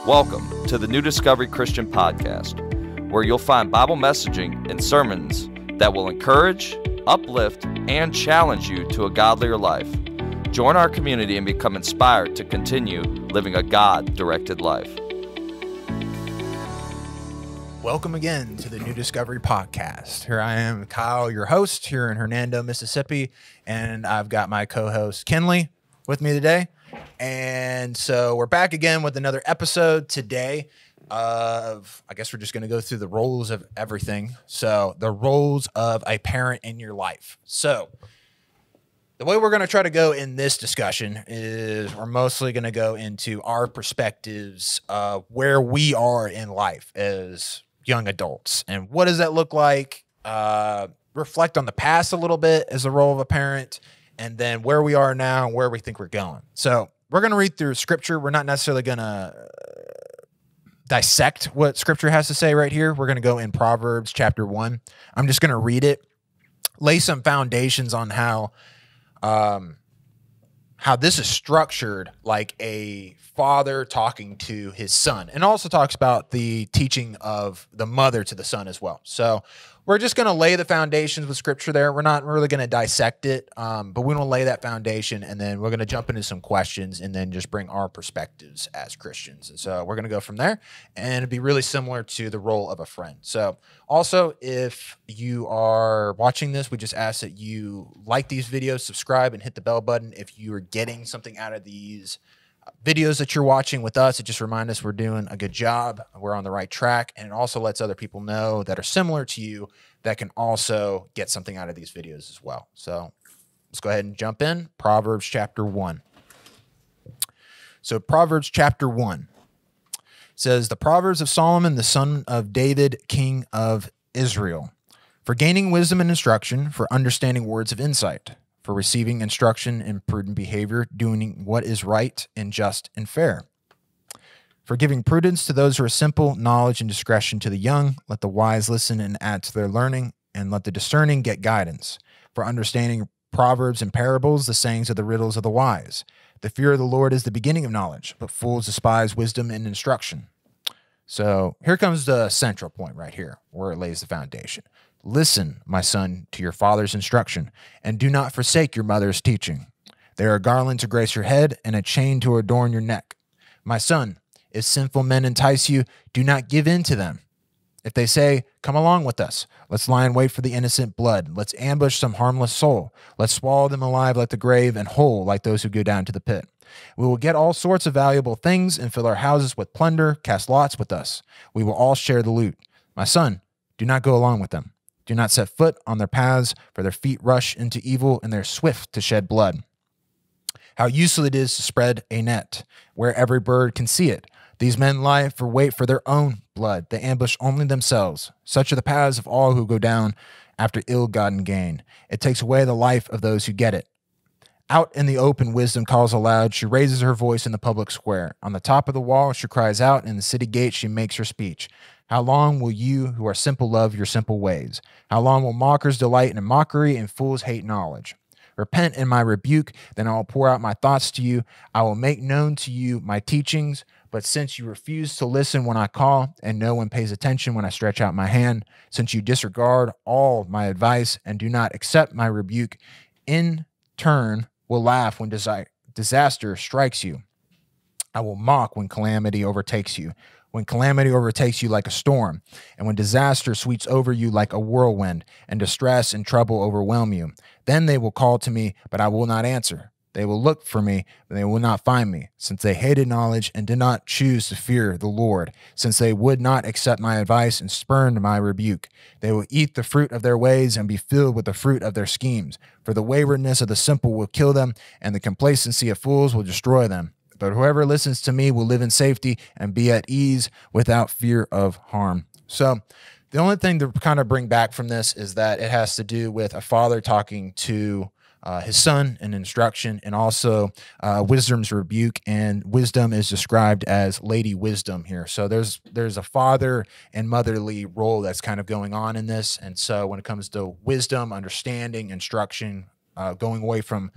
Welcome to the New Discovery Christian Podcast, where you'll find Bible messaging and sermons that will encourage, uplift, and challenge you to a godlier life. Join our community and become inspired to continue living a God-directed life. Welcome again to the New Discovery Podcast. Here I am, Kyle, your host here in Hernando, Mississippi, and I've got my co-host Kinley with me today. And so we're back again with another episode today of, I guess we're just going to go through the roles of everything. So the roles of a parent in your life. So the way we're going to try to go in this discussion is we're mostly going to go into our perspectives of where we are in life as young adults. And what does that look like? Reflect on the past a little bit as the role of a parent, and then where we are now and where we think we're going. So we're going to read through scripture. We're not necessarily going to dissect what scripture has to say right here. We're going to go in Proverbs chapter 1. I'm just going to read it, lay some foundations on how this is structured, like a father talking to his son, and also talks about the teaching of the mother to the son as well. So we're just going to lay the foundations with scripture there. We're not really going to dissect it, but we want to lay that foundation, and then we're going to jump into some questions and then just bring our perspectives as Christians. And so we're going to go from there, and it'd be really similar to the role of a friend. So also, if you are watching this, we just ask that you like these videos, subscribe, and hit the bell button if you are getting something out of these videos that you're watching with us. It just reminds us we're doing a good job, we're on the right track, and it also lets other people know that are similar to you that can also get something out of these videos as well. So let's go ahead and jump in. Proverbs chapter 1. So Proverbs chapter 1 says, the Proverbs of Solomon, the son of David, king of Israel, for gaining wisdom and instruction, for understanding words of insight, for receiving instruction in prudent behavior, doing what is right and just and fair. For giving prudence to those who are simple, knowledge and discretion to the young. Let the wise listen and add to their learning, and let the discerning get guidance. For understanding proverbs and parables, the sayings of the riddles of the wise. The fear of the Lord is the beginning of knowledge, but fools despise wisdom and instruction. So here comes the central point right here, where it lays the foundation. Listen, my son, to your father's instruction, and do not forsake your mother's teaching. They are a garland to grace your head and a chain to adorn your neck. My son, if sinful men entice you, do not give in to them. If they say, come along with us, let's lie in wait for the innocent blood. Let's ambush some harmless soul. Let's swallow them alive like the grave and whole like those who go down to the pit. We will get all sorts of valuable things and fill our houses with plunder. Cast lots with us. We will all share the loot. My son, do not go along with them. Do not set foot on their paths, for their feet rush into evil, and they're swift to shed blood. How useful it is to spread a net, where every bird can see it. These men lie for wait for their own blood. They ambush only themselves. Such are the paths of all who go down after ill-gotten gain. It takes away the life of those who get it. Out in the open, wisdom calls aloud. She raises her voice in the public square. On the top of the wall, she cries out. In the city gate, she makes her speech. How long will you who are simple love your simple ways? How long will mockers delight in mockery and fools hate knowledge? Repent in my rebuke, then I will pour out my thoughts to you. I will make known to you my teachings. But since you refuse to listen when I call, and no one pays attention when I stretch out my hand, since you disregard all my advice and do not accept my rebuke, in turn will laugh when disaster strikes you. I will mock when calamity overtakes you. When calamity overtakes you like a storm, and when disaster sweeps over you like a whirlwind, and distress and trouble overwhelm you, then they will call to me, but I will not answer. They will look for me, but they will not find me, since they hated knowledge and did not choose to fear the Lord, since they would not accept my advice and spurned my rebuke. They will eat the fruit of their ways and be filled with the fruit of their schemes. For the waywardness of the simple will kill them, and the complacency of fools will destroy them. But whoever listens to me will live in safety and be at ease without fear of harm. So the only thing to kind of bring back from this is that it has to do with a father talking to his son in instruction, and also wisdom's rebuke. And wisdom is described as Lady Wisdom here. So there's a father and motherly role that's kind of going on in this. And so when it comes to wisdom, understanding, instruction, getting away from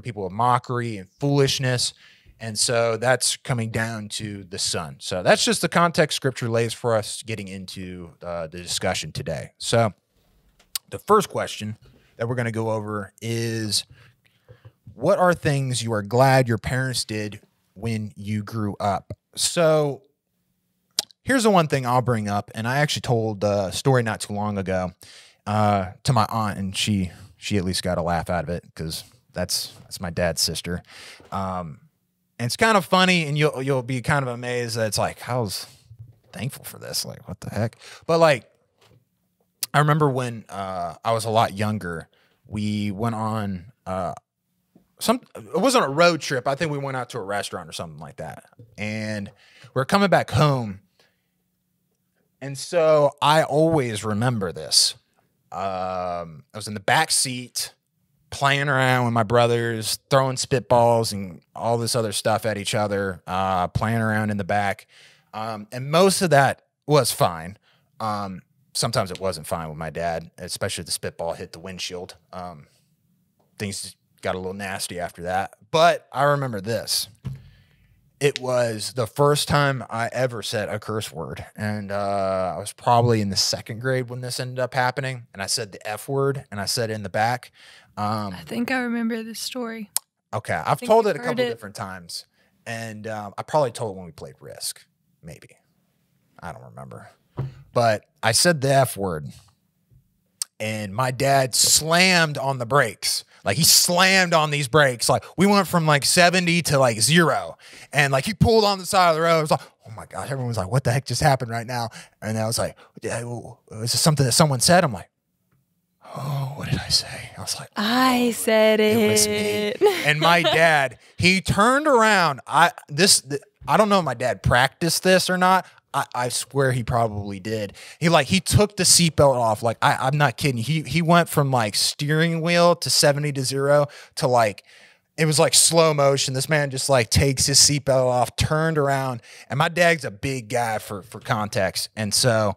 people of mockery and foolishness, And so that's coming down to the Son. So that's just the context Scripture lays for us getting into the discussion today. So the first question that we're going to go over is, what are things you are glad your parents did when you grew up? So here's the one thing I'll bring up, and I actually told a story not too long ago to my aunt, and she at least got a laugh out of it because that's my dad's sister. And it's kind of funny, and you'll be kind of amazed that it's like, I was thankful for this. Like, what the heck? But like, I remember when I was a lot younger, we went on it wasn't a road trip. I think we went out to a restaurant or something like that. And we're coming back home. And so I always remember this. I was in the back seat, playing around with my brothers, throwing spitballs and all this other stuff at each other, playing around in the back. And most of that was fine. Sometimes it wasn't fine with my dad, especially if the spitball hit the windshield. Things got a little nasty after that. But I remember this. It was the first time I ever said a curse word. And I was probably in the second grade when this ended up happening. And I said the F word, and I said it in the back. I think I remember this story. Okay. I've told it a couple different times. And I probably told it when we played Risk. Maybe. I don't remember. But I said the F word. And my dad slammed on the brakes. Like, he slammed on these brakes. Like, we went from like 70 to like 0. And like, he pulled on the side of the road. It was like, oh my gosh, everyone was like, what the heck just happened right now? And I was like, is this something that someone said? I'm like, oh, what did I say? I was like, I said it. It was me. And my dad, he turned around. I don't know if my dad practiced this or not. I swear he probably did. He took the seatbelt off. Like, I'm not kidding. He went from like steering wheel to 70 to 0 to like, it was like slow motion. This man just like takes his seatbelt off, turned around, and my dad's a big guy for context. And so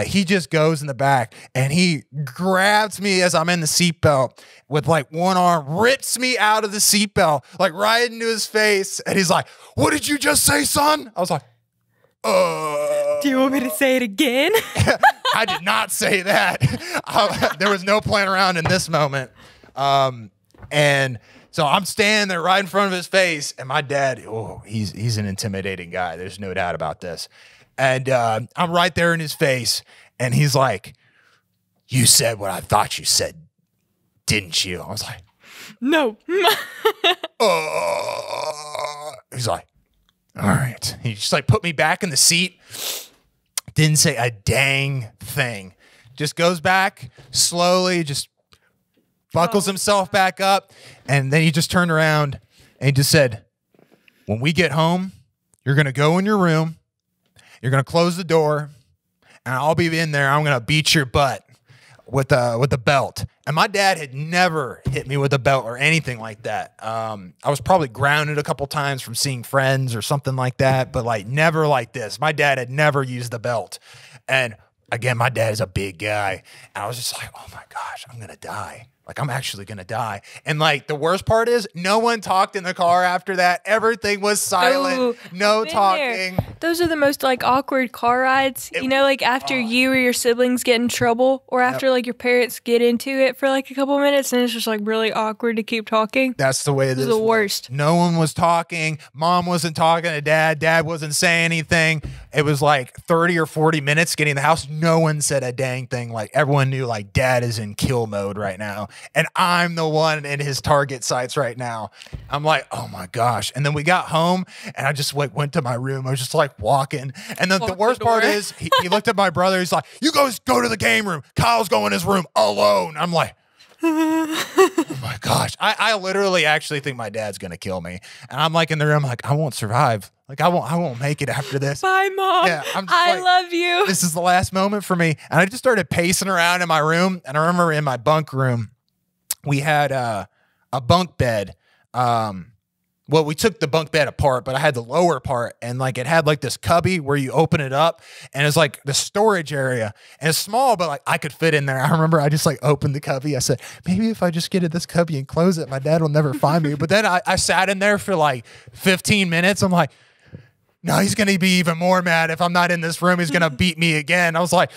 he just goes in the back and he grabs me as I'm in the seatbelt with like one arm, rips me out of the seatbelt, like right into his face. And he's like, what did you just say, son? I was like, do you want me to say it again? I did not say that. There was no playing around in this moment. And so I'm standing there right in front of his face, and my dad, he's an intimidating guy. There's no doubt about this. And I'm right there in his face, and he's like, you said what I thought you said, didn't you? I was like, no. He's like, all right. He just like put me back in the seat. Didn't say a dang thing. Just goes back slowly, just buckles himself back up. And then he just turned around and he just said, when we get home, you're going to go in your room. You're going to close the door. And I'll be in there. I'm going to beat your butt with a belt. And my dad had never hit me with a belt or anything like that. I was probably grounded a couple times from seeing friends or something like that, but like never like this. My dad had never used the belt. And again, my dad is a big guy. And I was just like, oh my gosh, I'm going to die. Like, I'm actually going to die. And like, the worst part is no one talked in the car after that. Everything was silent. Ooh, no talking. There. Those are the most like awkward car rides. Like after you or your siblings get in trouble, or after like your parents get into it for like a couple minutes, and it's just like really awkward to keep talking. That's the way this is the worst. No one was talking. Mom wasn't talking to dad. Dad wasn't saying anything. It was like 30 or 40 minutes getting in the house. No one said a dang thing. Like, everyone knew like dad is in kill mode right now. And I'm the one in his target sights right now. I'm like, oh my gosh. And then we got home and I just like went to my room. I was just like walking. And then the worst part is he looked at my brother. He's like, you guys go to the game room. Kyle's going in his room alone. I'm like, oh my gosh. I literally actually think my dad's going to kill me. And I'm like in the room, like, I won't survive. Like, I won't make it after this. Bye, Mom. Yeah, I love you. This is the last moment for me. And I just started pacing around in my room. And I remember in my bunk room, we had a bunk bed well, we took the bunk bed apart, but I had the lower part, and like it had like this cubby where you open it up, and it's like the storage area, and it's small, but like I could fit in there. I remember I just like opened the cubby. I said, maybe if I just get in this cubby and close it, my dad will never find me. But then I sat in there for like 15 minutes. I'm like, no, he's going to be even more mad if I'm not in this room. He's going to beat me again. I was like,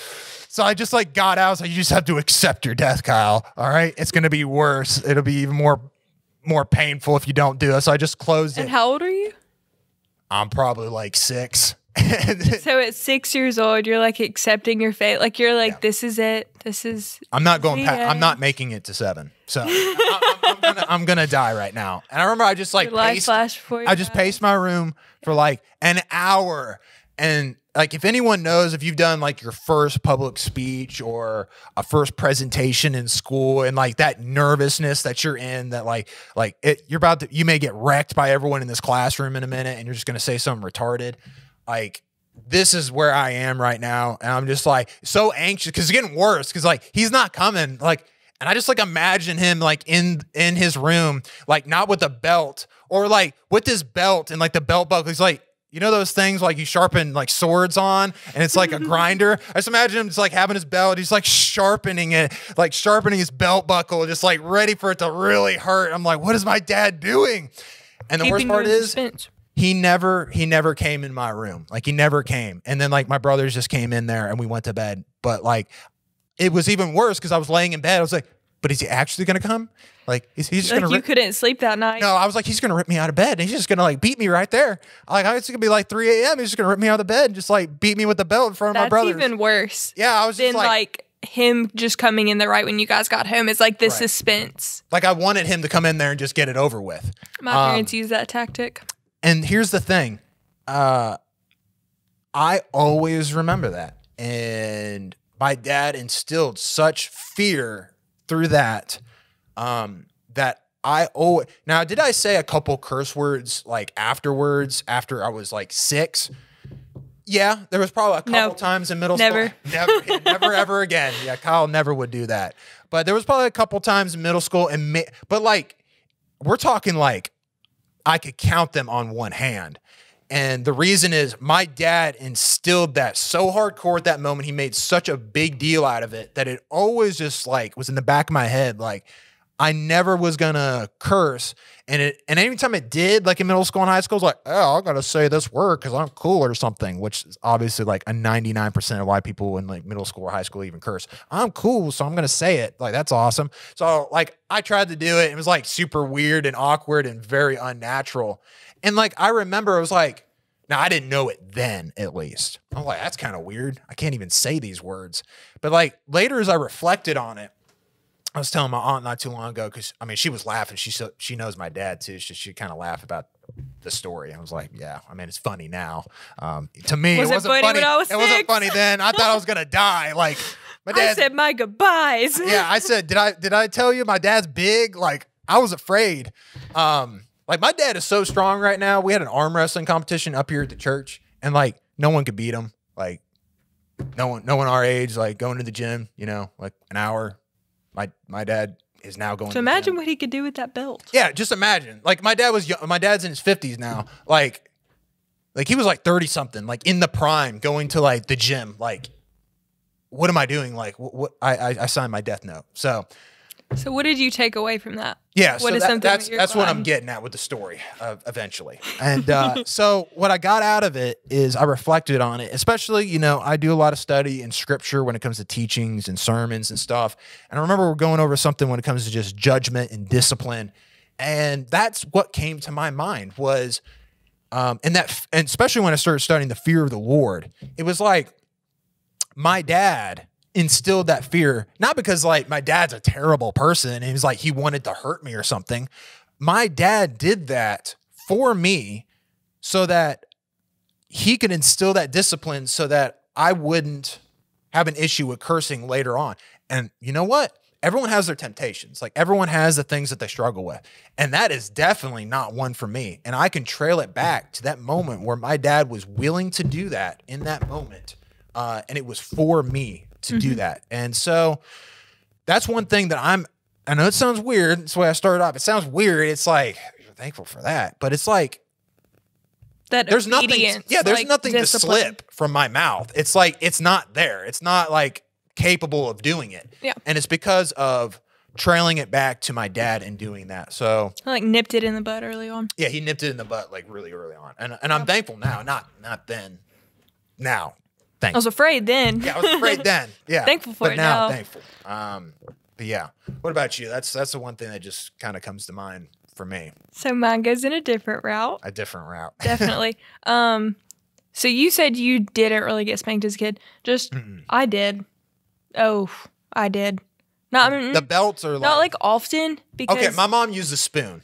so I just like got out. I was like, you just have to accept your death, Kyle. All right. It's going to be worse. It'll be even more painful if you don't do it. So I just closed it. And how old are you? I'm probably like 6. So at 6 years old, you're like accepting your fate. Like you're like, this is it. This is. I'm not going. I'm not making it to 7. So I'm gonna die right now. And I remember I just like paced my room for like an hour. And like, if anyone knows, if you've done like your first public speech or a first presentation in school, and like that nervousness that you're in, that you may get wrecked by everyone in this classroom in a minute, and you're just gonna say something retarded. Like, this is where I am right now, and I'm just like so anxious because it's getting worse because like he's not coming. Like, and I just like imagine him like in his room, like not with a belt, or like with his belt and like the belt buckle. He's like, you know those things like you sharpen like swords on, and it's like a grinder. I just imagine him just like having his belt. He's like sharpening it, like sharpening his belt buckle, just like ready for it to really hurt. I'm like, what is my dad doing? And the worst part is, he never came in my room. Like, he never came. And then like my brothers just came in there and we went to bed. But like, it was even worse because I was laying in bed. I was like, but is he actually going to come? Like, he's just going to you couldn't sleep that night. No, I was like, he's going to rip me out of bed. And he's just going to like beat me right there. Like, it's going to be like 3 a.m. He's just going to rip me out of the bed and just like beat me with the belt in front of my brothers. That's even worse. Yeah, I was just like him just coming in there right when you guys got home. It's like this suspense. Like, I wanted him to come in there and just get it over with. My parents use that tactic. And here's the thing. I always remember that. And my dad instilled such fear through that, that I always... Now, did I say a couple curse words like afterwards, after I was like 6? Yeah, there was probably a couple times in middle school. Never, ever again. Yeah, Kyle never would do that. But there was probably a couple times in middle school. But like, we're talking like, I could count them on one hand. And the reason is my dad instilled that so hardcore at that moment. He made such a big deal out of it that it always just like was in the back of my head. Like, I never was going to curse. And anytime it did, like in middle school and high school, I was like, oh, I got to say this word because I'm cool or something, which is obviously like a 99% of why people in like middle school or high school even curse. I'm cool, so I'm going to say it. Like, that's awesome. So like, I tried to do it. It was like super weird and awkward and very unnatural. And like, I remember it was like, now I didn't know it then, at least. I was like, that's kind of weird. I can't even say these words. But like later, as I reflected on it, I was telling my aunt not too long ago, because I mean, she was laughing. She knows my dad too. She kind of laughed about the story. I was like, yeah, I mean, it's funny now. To me, it wasn't funny. It wasn't funny then. I thought I was gonna die. Like, my dad. I said my goodbyes. Yeah, I said, did I tell you my dad's big? Like, I was afraid. Like, my dad is so strong right now. We had an arm wrestling competition up here at the church, and like no one could beat him. Like, no one our age, like going to the gym, you know, like an hour. My dad is now going. So imagine what he could do with that belt. Yeah, just imagine. Like, my dad was young. My dad's in his 50s now. Like he was like 30 something, like in the prime, going to like the gym. Like, what am I doing? Like, what I signed my death note. So what did you take away from that? Yeah, so that's what I'm getting at with the story eventually. And so what I got out of it is I reflected on it, especially, you know, I do a lot of study in scripture when it comes to teachings and sermons and stuff. And I remember we're going over something when it comes to just judgment and discipline. And that's what came to my mind was, and especially when I started studying the fear of the Lord, it was like my dad instilled that fear, not because like my dad's a terrible person and he's like, he wanted to hurt me or something. My dad did that for me so that he could instill that discipline so that I wouldn't have an issue with cursing later on. And you know what? Everyone has their temptations. Like, everyone has the things that they struggle with. And that is definitely not one for me. And I can trail it back to that moment where my dad was willing to do that in that moment. And it was for me to do that. And so that's one thing that I know it sounds weird. That's the way I started off. It sounds weird. It's like, thankful for that. But it's like, that there's nothing. obedience, Yeah, there's like, nothing discipline. to slip from my mouth. It's like it's not there. It's not like capable of doing it. Yeah. And it's because of trailing it back to my dad and doing that. So I like nipped it in the bud early on. yeah, he nipped it in the butt like really early on. And I'm thankful now, not then. Now. I was afraid then. Yeah, I was afraid then. Yeah. Thankful for but it now. now. Thankful. But yeah. What about you? That's the one thing that just kind of comes to mind for me. So mine goes in a different route. A different route. Definitely. So you said you didn't really get spanked as a kid. Just I did. Oh, I did. Not The belts are not like often because okay, my mom used a spoon.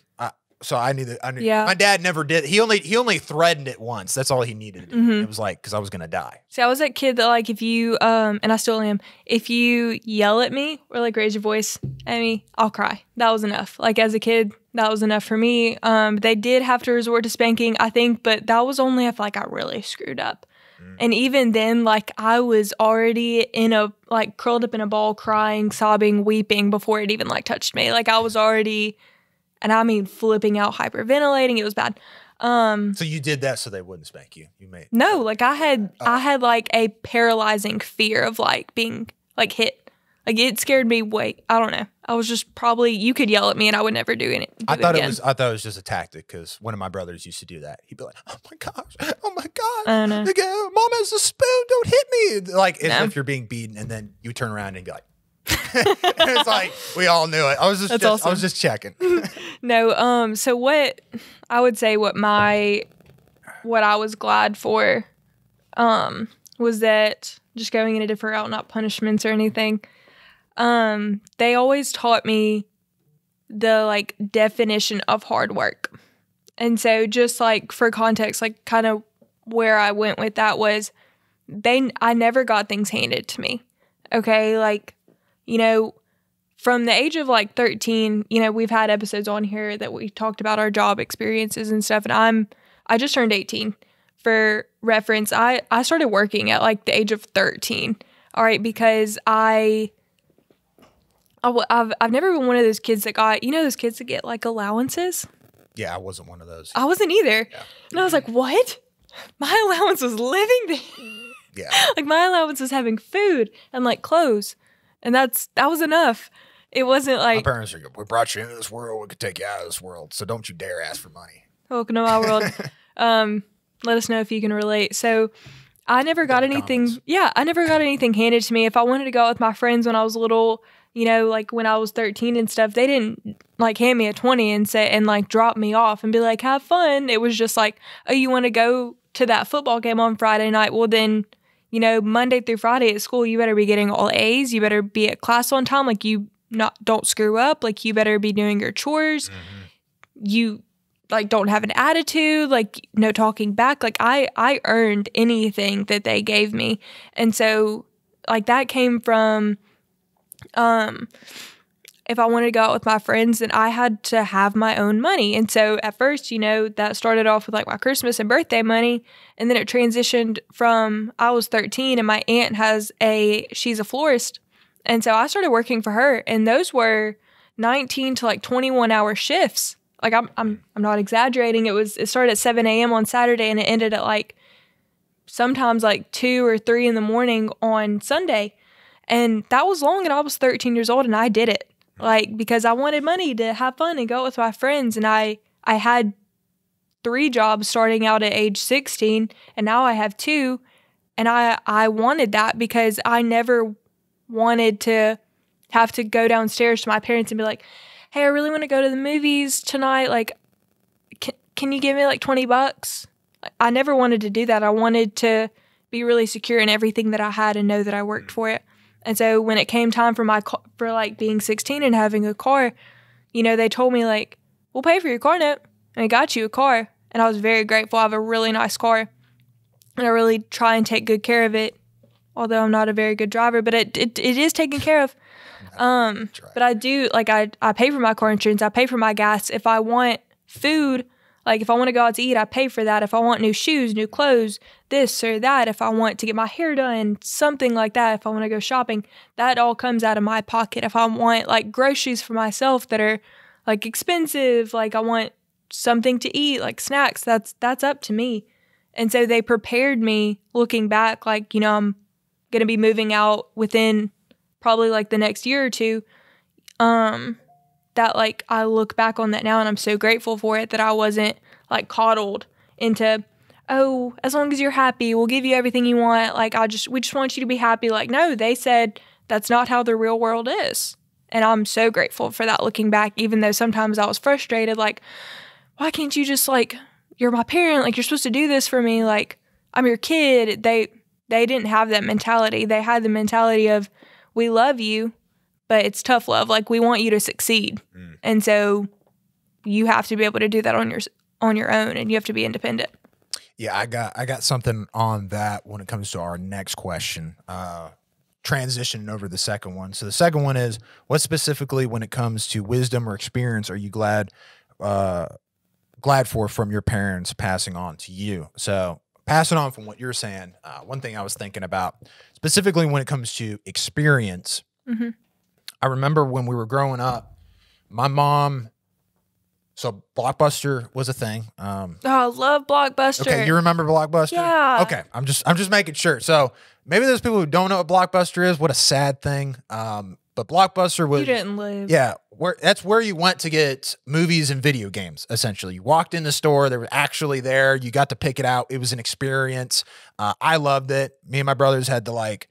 So I knew. Yeah. My dad never did. He only threatened it once. That's all he needed to do. It was like, because I was going to die. See, I was that kid that like if you and I still am, if you yell at me or like raise your voice at me, I'll cry. That was enough. Like as a kid, that was enough for me. They did have to resort to spanking, I think, but that was only if like I really screwed up. And even then, like I was already curled up in a ball, crying, sobbing, weeping before it even like touched me. Like I was already, and I mean flipping out, hyperventilating. It was bad. So you did that so they wouldn't spank you. You made No, like I had like a paralyzing fear of like being like hit. Like it scared me. I don't know. I was just probably, you could yell at me and I would never do it. I thought it was just a tactic because one of my brothers used to do that. He'd be like, "Oh my gosh, oh my god, I know. Like, Mom has a spoon, don't hit me!" Like as if you're being beaten, and then you turn around and be like, "It's like we all knew it." I was just checking. No, so what I would say, what I was glad for, was that just going in a different route, not punishments or anything. They always taught me the like definition of hard work. And so just like for context, like kind of where I went with that was I never got things handed to me. Okay. Like, from the age of like 13, we've had episodes on here that we talked about our job experiences and stuff. And I just turned 18. For reference, I started working at like the age of 13. All right. Because I've never been one of those kids that got, those kids that get like allowances. Yeah, I wasn't one of those. I wasn't either. Yeah. And I was like, what? My allowance was living there. Yeah. Like my allowance was having food and like clothes. And that was enough. It wasn't like, my parents are good. We brought you into this world. We could take you out of this world. So don't you dare ask for money. welcome to my world. Let us know if you can relate. So I never got anything. Yeah, I never got anything handed to me. If I wanted to go out with my friends when I was little, like when I was 13 and stuff, they didn't like hand me a 20 and like drop me off and be like, have fun. It was just like, oh, you want to go to that football game on Friday night? Well, then, Monday through Friday at school, you better be getting all A's. You better be at class on time. Like don't screw up. Like you better be doing your chores. Mm-hmm. You like don't have an attitude, like no talking back. Like I earned anything that they gave me. And so like that came from, if I wanted to go out with my friends, then I had to have my own money. And so at first, that started off with like my Christmas and birthday money. And then it transitioned from, I was 13 and my aunt she's a florist. And so I started working for her, and those were 19 to like 21 hour shifts. Like I'm not exaggerating. It started at 7 a.m. on Saturday and it ended at like sometimes like 2 or 3 in the morning on Sunday. And that was long, and I was 13 years old and I did it like because I wanted money to have fun and go out with my friends. And I had 3 jobs starting out at age 16, and now I have 2. And I wanted that because I never wanted to have to go downstairs to my parents and be like, hey, I really want to go to the movies tonight. Like, can you give me like $20? I never wanted to do that. I wanted to be really secure in everything that I had and know that I worked for it. And so when it came time for like being 16 and having a car, they told me like, we'll pay for your car note, and I got you a car. And I was very grateful. I have a really nice car, and I really try and take good care of it. Although I'm not a very good driver, but it is taken care of. But I do, like, I pay for my car insurance. I pay for my gas. If I want food, like if I want to go out to eat, I pay for that. If I want new shoes, new clothes, this or that, if I want to get my hair done, something like that, if I want to go shopping, that all comes out of my pocket. If I want like groceries for myself that are like expensive, like I want something to eat, like snacks, that's up to me. And so they prepared me looking back, like, you know, I'm going to be moving out within probably like the next year or two. That like I look back on that now and I'm so grateful for it that I wasn't like coddled into, oh, as long as you're happy, we'll give you everything you want. Like we just want you to be happy. Like, no, they said that's not how the real world is. And I'm so grateful for that looking back, even though sometimes I was frustrated. Like, why can't you just like, you're my parent, like you're supposed to do this for me. Like I'm your kid. They didn't have that mentality. They had the mentality of, we love you, but it's tough love. Like we want you to succeed. And so you have to be able to do that on your own, and you have to be independent. Yeah, I got something on that when it comes to our next question. Transitioning over the second one. So the second one is, what specifically when it comes to wisdom or experience are you glad for from your parents passing on to you? So passing on from what you're saying, one thing I was thinking about specifically when it comes to experience, I remember when we were growing up, my mom, so Blockbuster was a thing. Oh, I love Blockbuster. Okay, you remember Blockbuster? Yeah. Okay, I'm just making sure. So maybe there's people who don't know what Blockbuster is. What a sad thing. But Blockbuster was, You didn't live. yeah, that's where you went to get movies and video games. Essentially, you walked in the store. They were actually there. You got to pick it out. It was an experience. I loved it. Me and my brothers had to like.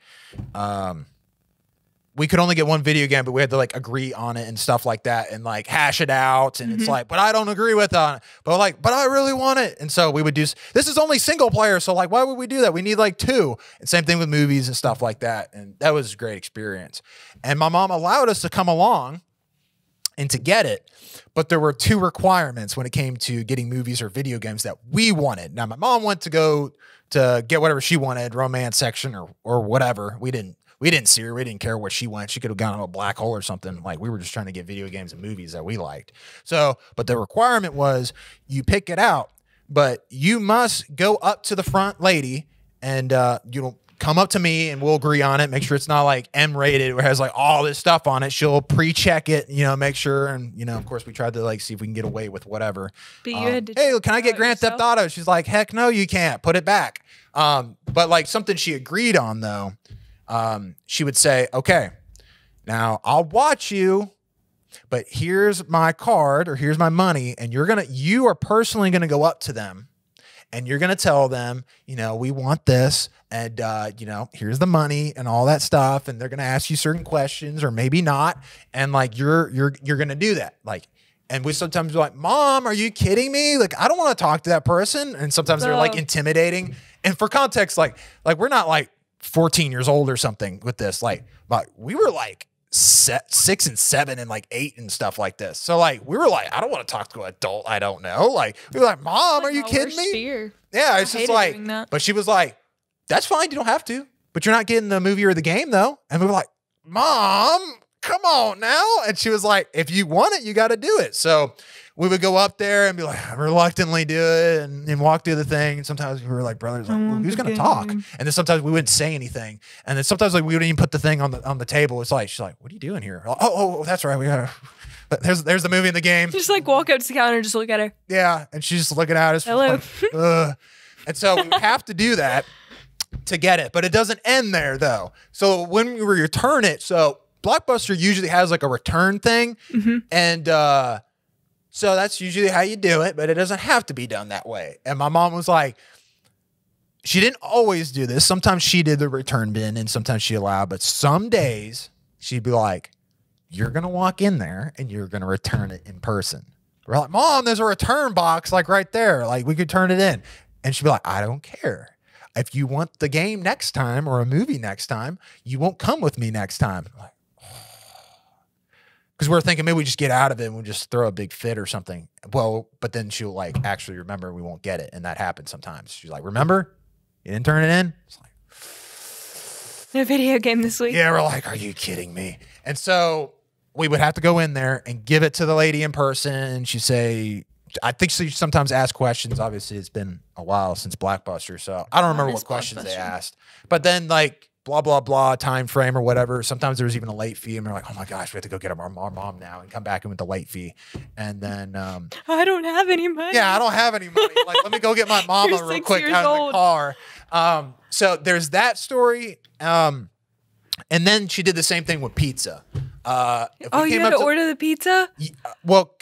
We could only get one video game, but we had to like agree on it and stuff like that and like hash it out. And it's like, but I don't agree with on it. But like, but I really want it. And so we would do, this is only single player. So like, why would we do that? We need like two. And same thing with movies and stuff like that. And that was a great experience. And my mom allowed us to come along and to get it. But there were two requirements when it came to getting movies or video games that we wanted. Now my mom went to go to get whatever she wanted, romance section or whatever. We didn't see her. We didn't care where she went. She could have gone to a black hole or something. Like we were just trying to get video games and movies that we liked. So, but the requirement was you pick it out, but you must go up to the front lady and you know, come up to me and we'll agree on it. Make sure it's not like M-rated where it has like all this stuff on it. She'll pre-check it, you know, make sure. And, you know, of course we tried to like see if we can get away with whatever. But you had to hey, can I get Grand Theft Auto? She's like, heck no, you can't. Put it back. But like something she agreed on though, she would say, okay, now I'll watch you, but here's my card or here's my money. And you are personally going to go up to them and you're going to tell them, you know, we want this and, you know, here's the money and all that stuff. And they're going to ask you certain questions or maybe not. And like, you're going to do that. Like, and we sometimes be like, Mom, are you kidding me? Like, I don't want to talk to that person. And sometimes they're like intimidating. And for context, like we're not like 14 years old or something with this, like, but we were like 6 and 7 and like 8 and stuff like this. So like, we were like, I don't want to talk to an adult I don't know. Like, we were like, Mom, are you kidding me? Fear. Yeah, it's just like, but she was like, that's fine, you don't have to, but you're not getting the movie or the game though. And we were like, Mom, come on now. And she was like, if you want it, you got to do it. So we would go up there and be like, reluctantly do it and walk through the thing. And sometimes we were like, brothers, like, well, who's going to talk? And then sometimes we wouldn't say anything. And then sometimes like we wouldn't even put the thing on the table. It's like, she's like, what are you doing here? Oh, that's right. We got to, there's the movie and the game. Just like walk up to the counter and just look at her. Yeah. And she's just looking at us. Hello. Like, and so we have to do that to get it, but it doesn't end there though. So when we return it, so Blockbuster usually has like a return thing. And, so that's usually how you do it, but it doesn't have to be done that way. And my mom was like, she didn't always do this. Sometimes she did the return bin and sometimes she allowed, but some days she'd be like, you're going to walk in there and you're going to return it in person. We're like, Mom, there's a return box like right there. Like we could turn it in. And she'd be like, I don't care. If you want the game next time or a movie next time, you won't come with me next time. I'm like, because we're thinking maybe we just get out of it and we'll just throw a big fit or something. Well, but then she'll like actually remember we won't get it. And that happens sometimes. She's like, remember? You didn't turn it in? It's like, no video game this week. Yeah, we're like, are you kidding me? And so we would have to go in there and give it to the lady in person. And she'd say, I think she sometimes asks questions. Obviously, it's been a while since Blockbuster. So I don't remember what questions they asked. But then like blah, blah, blah time frame or whatever. Sometimes there was even a late fee, and we're like, oh my gosh, we have to go get our mom now and come back in with the late fee. And then I don't have any money. yeah, I don't have any money. Like, let me go get my mama You're real 6 quick years out of old. the car. So there's that story. And then she did the same thing with pizza. Oh, you had to order the pizza? Well,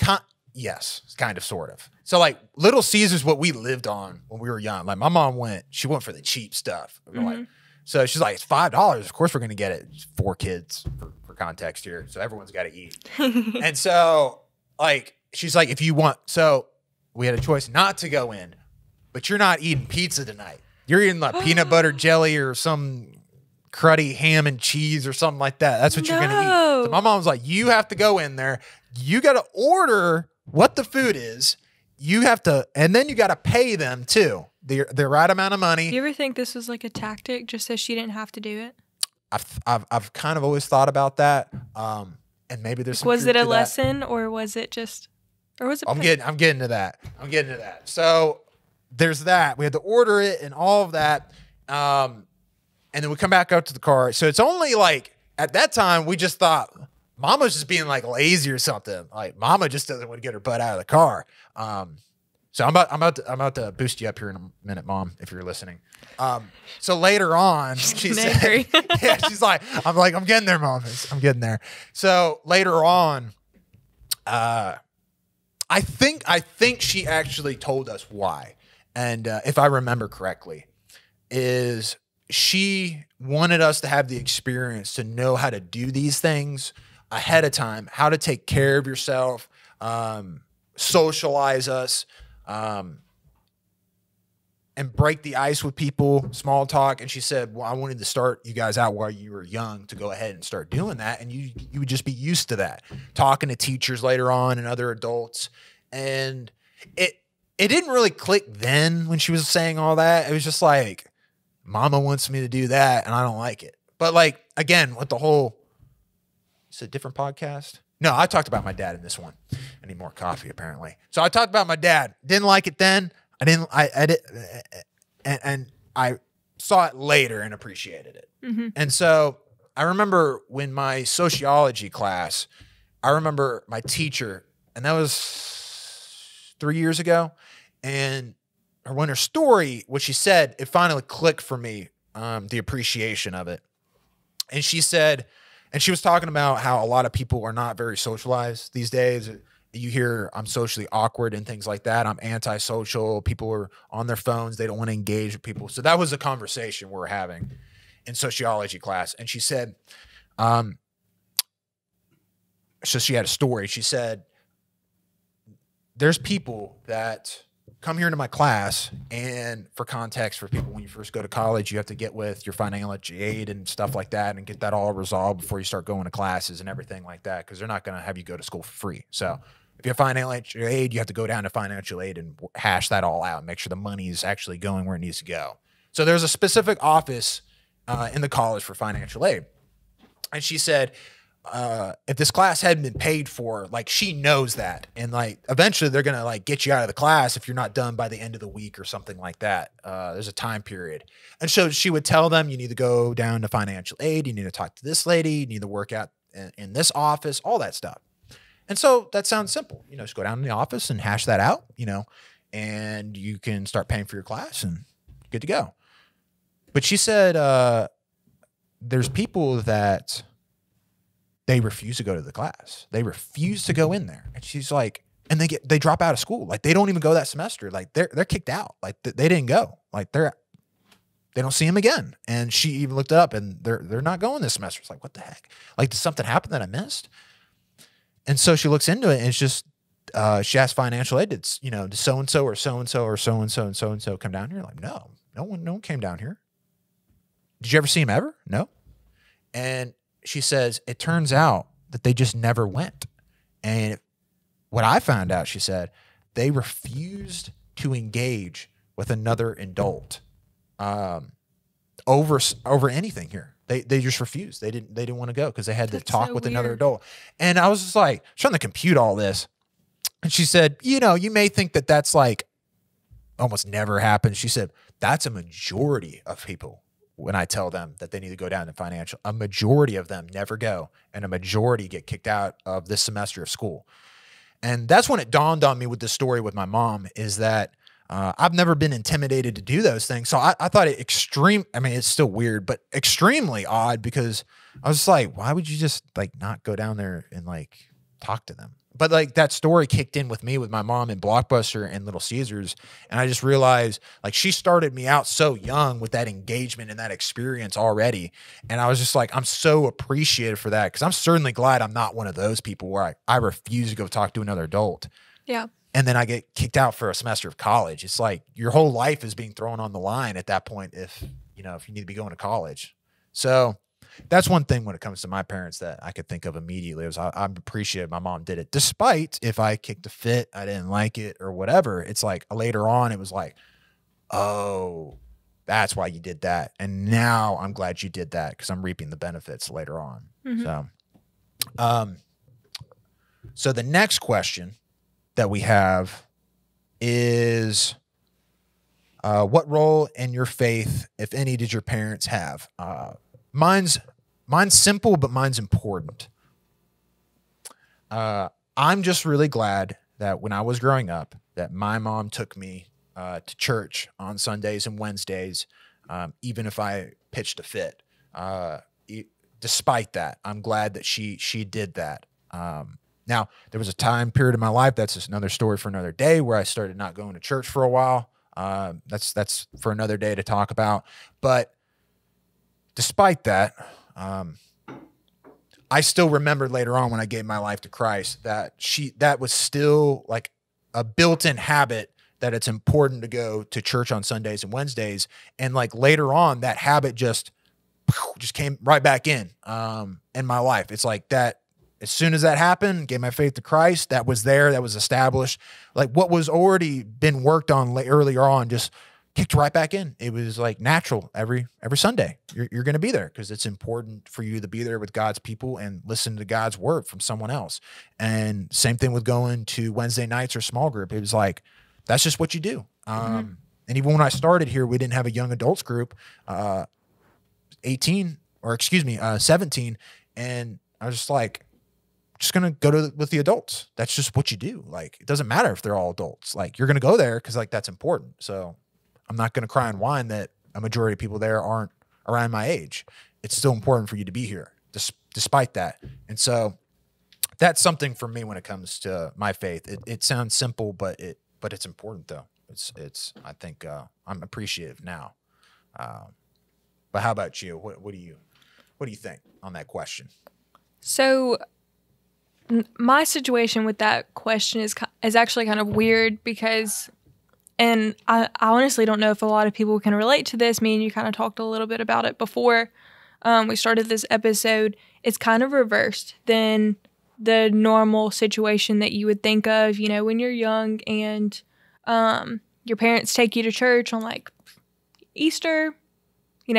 yes, kind of, sort of. So like Little Caesars, what we lived on when we were young. Like my mom she went for the cheap stuff. We were like, so she's like, it's $5. Of course we're gonna get it. It's 4 kids for context here, so everyone's got to eat. And so like she's like, if you want, so we had a choice not to go in, but you're not eating pizza tonight. You're eating like peanut butter jelly or some cruddy ham and cheese or something like that. That's what you're gonna eat. So my mom's like, you have to go in there. You got to order what the food is. You have to, and then you got to pay them too, the right amount of money. Do you ever think this was like a tactic just so she didn't have to do it? I've kind of always thought about that. And maybe there's some was truth it a to lesson or was it just, or was it? I'm getting to that. So there's that. We had to order it and all of that. And then we come back up to the car. So it's only like at that time we just thought Mama's just being like lazy or something. Like Mama just doesn't want to get her butt out of the car. So I'm about to boost you up here in a minute, Mom, if you're listening. So later on, she said, yeah, she's like, I'm getting there, Mom. I'm getting there. So later on, I think she actually told us why. And if I remember correctly, is she wanted us to have the experience to know how to do these things ahead of time, how to take care of yourself, socialize us, and break the ice with people, small talk. And she said, well, I wanted to start you guys out while you were young to go ahead and start doing that. And you would just be used to that, talking to teachers later on and other adults. And it didn't really click then when she was saying all that. It was just like, Mama wants me to do that and I don't like it. But like, again, with the whole, it's a different podcast. No, I talked about my dad in this one. I need more coffee, apparently. So I talked about my dad. Didn't like it then. And I saw it later and appreciated it. Mm-hmm. And so I remember when my sociology class, I remember my teacher, and that was 3 years ago. And when her story, what she said, it finally clicked for me, the appreciation of it. And she said, and she was talking about how a lot of people are not very socialized these days. You hear I'm socially awkward and things like that. I'm antisocial. People are on their phones. They don't want to engage with people. So that was a conversation we were having in sociology class. And she said, so she had a story. She said, there's people that come here to my class, and for context for people, when you first go to college, you have to get with your financial aid and stuff like that and get that all resolved before you start going to classes and everything like that, because they're not going to have you go to school for free. So if you have financial aid, you have to go down to financial aid and hash that all out and make sure the money is actually going where it needs to go. So there's a specific office in the college for financial aid. And she said, if this class hadn't been paid for, like, she knows that. And like, eventually they're going to like get you out of the class if you're not done by the end of the week or something like that. There's a time period. And so she would tell them, you need to go down to financial aid. You need to talk to this lady. You need to work out in this office, all that stuff. And so that sounds simple, just go down to the office and hash that out, and you can start paying for your class and good to go. But she said, there's people that they refuse to go to the class. They refuse to go in there. And she's like, and they drop out of school. Like, they don't even go that semester. Like, they're kicked out. Like, they didn't go. Like, they don't see them again. And she even looked it up, and they're not going this semester. It's like, what the heck? Like, did something happen that I missed? And so she looks into it, and it's just, she asked financial aid, did so-and-so or so-and-so or so-and-so and so-and-so come down here? Like, no one came down here. Did you ever see him ever? No. And she says, it turns out that they just never went. And what I found out, she said, they refused to engage with another adult over anything here. They just refused. They didn't want to go because they had to talk with another adult. And I was just like trying to compute all this. And she said, you may think that that's like almost never happens. She said, that's a majority of people. when I tell them that they need to go down to financial. A majority of them never go, and a majority get kicked out of this semester of school. And that's when it dawned on me with the story with my mom, is that I've never been intimidated to do those things. So I thought it it's still weird, but extremely odd, because I was just like, why would you just like not go down there and like talk to them? But like that story kicked in with me with my mom in Blockbuster and Little Caesars. And I just realized like she started me out so young with that engagement and that experience already. And I was just like, I'm so appreciative for that, because I'm certainly glad I'm not one of those people where I refuse to go talk to another adult. Yeah. And then I get kicked out for a semester of college. It's like your whole life is being thrown on the line at that point if you need to be going to college. So that's one thing when it comes to my parents that I could think of immediately. I'm appreciative my mom did it. Despite if I kicked a fit, I didn't like it or whatever, it's like later on it was like, oh, that's why you did that. And now I'm glad you did that, because I'm reaping the benefits later on. Mm-hmm. So the next question that we have is, what role in your faith, if any, did your parents have? Mine's simple, but mine's important. I'm just really glad that when I was growing up, that my mom took me to church on Sundays and Wednesdays, even if I pitched a fit. Despite that, I'm glad that she did that. Now, there was a time period in my life, that's just another story for another day, where I started not going to church for a while. That's for another day to talk about. But despite that, I still remembered later on when I gave my life to Christ that was still like a built-in habit, that it's important to go to church on Sundays and Wednesdays. And like later on, that habit just came right back in my life. It's like that. As soon as that happened, gave my faith to Christ, that was there, that was established. Like what was already been worked on earlier on just kicked right back in. It was like natural every Sunday. You're going to be there because it's important for you to be there with God's people and listen to God's word from someone else. And same thing with going to Wednesday nights or small group. It was like, that's just what you do. And even when I started here, we didn't have a young adults group, 17. And I was just like, just going to go with the adults. That's just what you do. Like, it doesn't matter if they're all adults. Like, you're going to go there because like that's important. So I'm not going to cry and whine that a majority of people there aren't around my age. It's still important for you to be here despite that. And so that's something for me when it comes to my faith. It sounds simple, but it's important though. I think I'm appreciative now. But how about you? What do you think on that question? So my situation with that question is actually kind of weird because, and I honestly don't know if a lot of people can relate to this. Me and you kind of talked a little bit about it before we started this episode. It's kind of reversed than the normal situation that you would think of, when you're young and your parents take you to church on like Easter,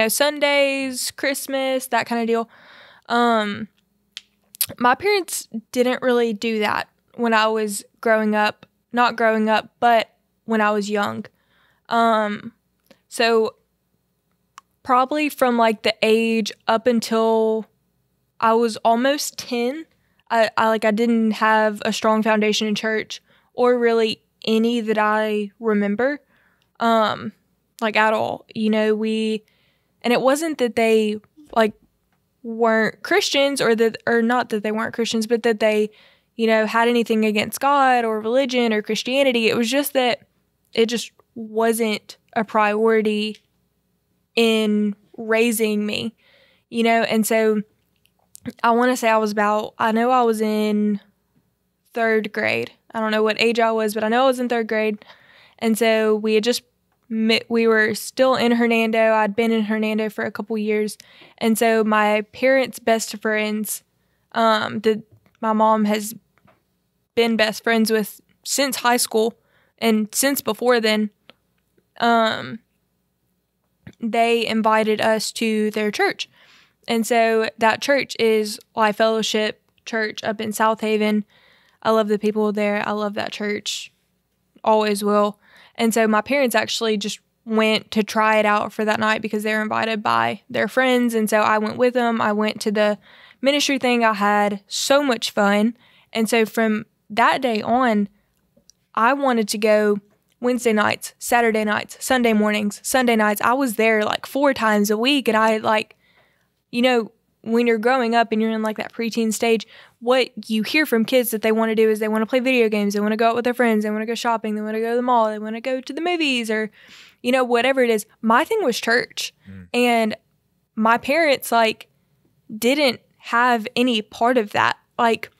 Sundays, Christmas, that kind of deal. My parents didn't really do that when I was not growing up, but when I was young. So probably from like the age up until I was almost 10, I didn't have a strong foundation in church or really any that I remember, like at all, and it wasn't that they like weren't Christians or not that they weren't Christians, but that they, had anything against God or religion or Christianity. It was just that it just wasn't a priority in raising me, and so I want to say I was in 3rd grade. I don't know what age I was, but I know I was in 3rd grade. And so we were still in Hernando. I'd been in Hernando for a couple years. And so my parents' best friends, that my mom has been best friends with since high school and since before then, they invited us to their church. And so that church is Life Fellowship Church up in South Haven. I love the people there. I love that church. Always will. And so my parents actually just went to try it out for that night because they were invited by their friends. And so I went with them. I went to the ministry thing. I had so much fun. And so from that day on, I wanted to go Wednesday nights, Saturday nights, Sunday mornings, Sunday nights. I was there like 4 times a week. And I like, you know, when you're growing up and you're in like that preteen stage, what you hear from kids that they want to do is they want to play video games. They want to go out with their friends. They want to go shopping. They want to go to the mall. They want to go to the movies or, you know, whatever it is. My thing was church. And my parents like didn't have any part of that. Like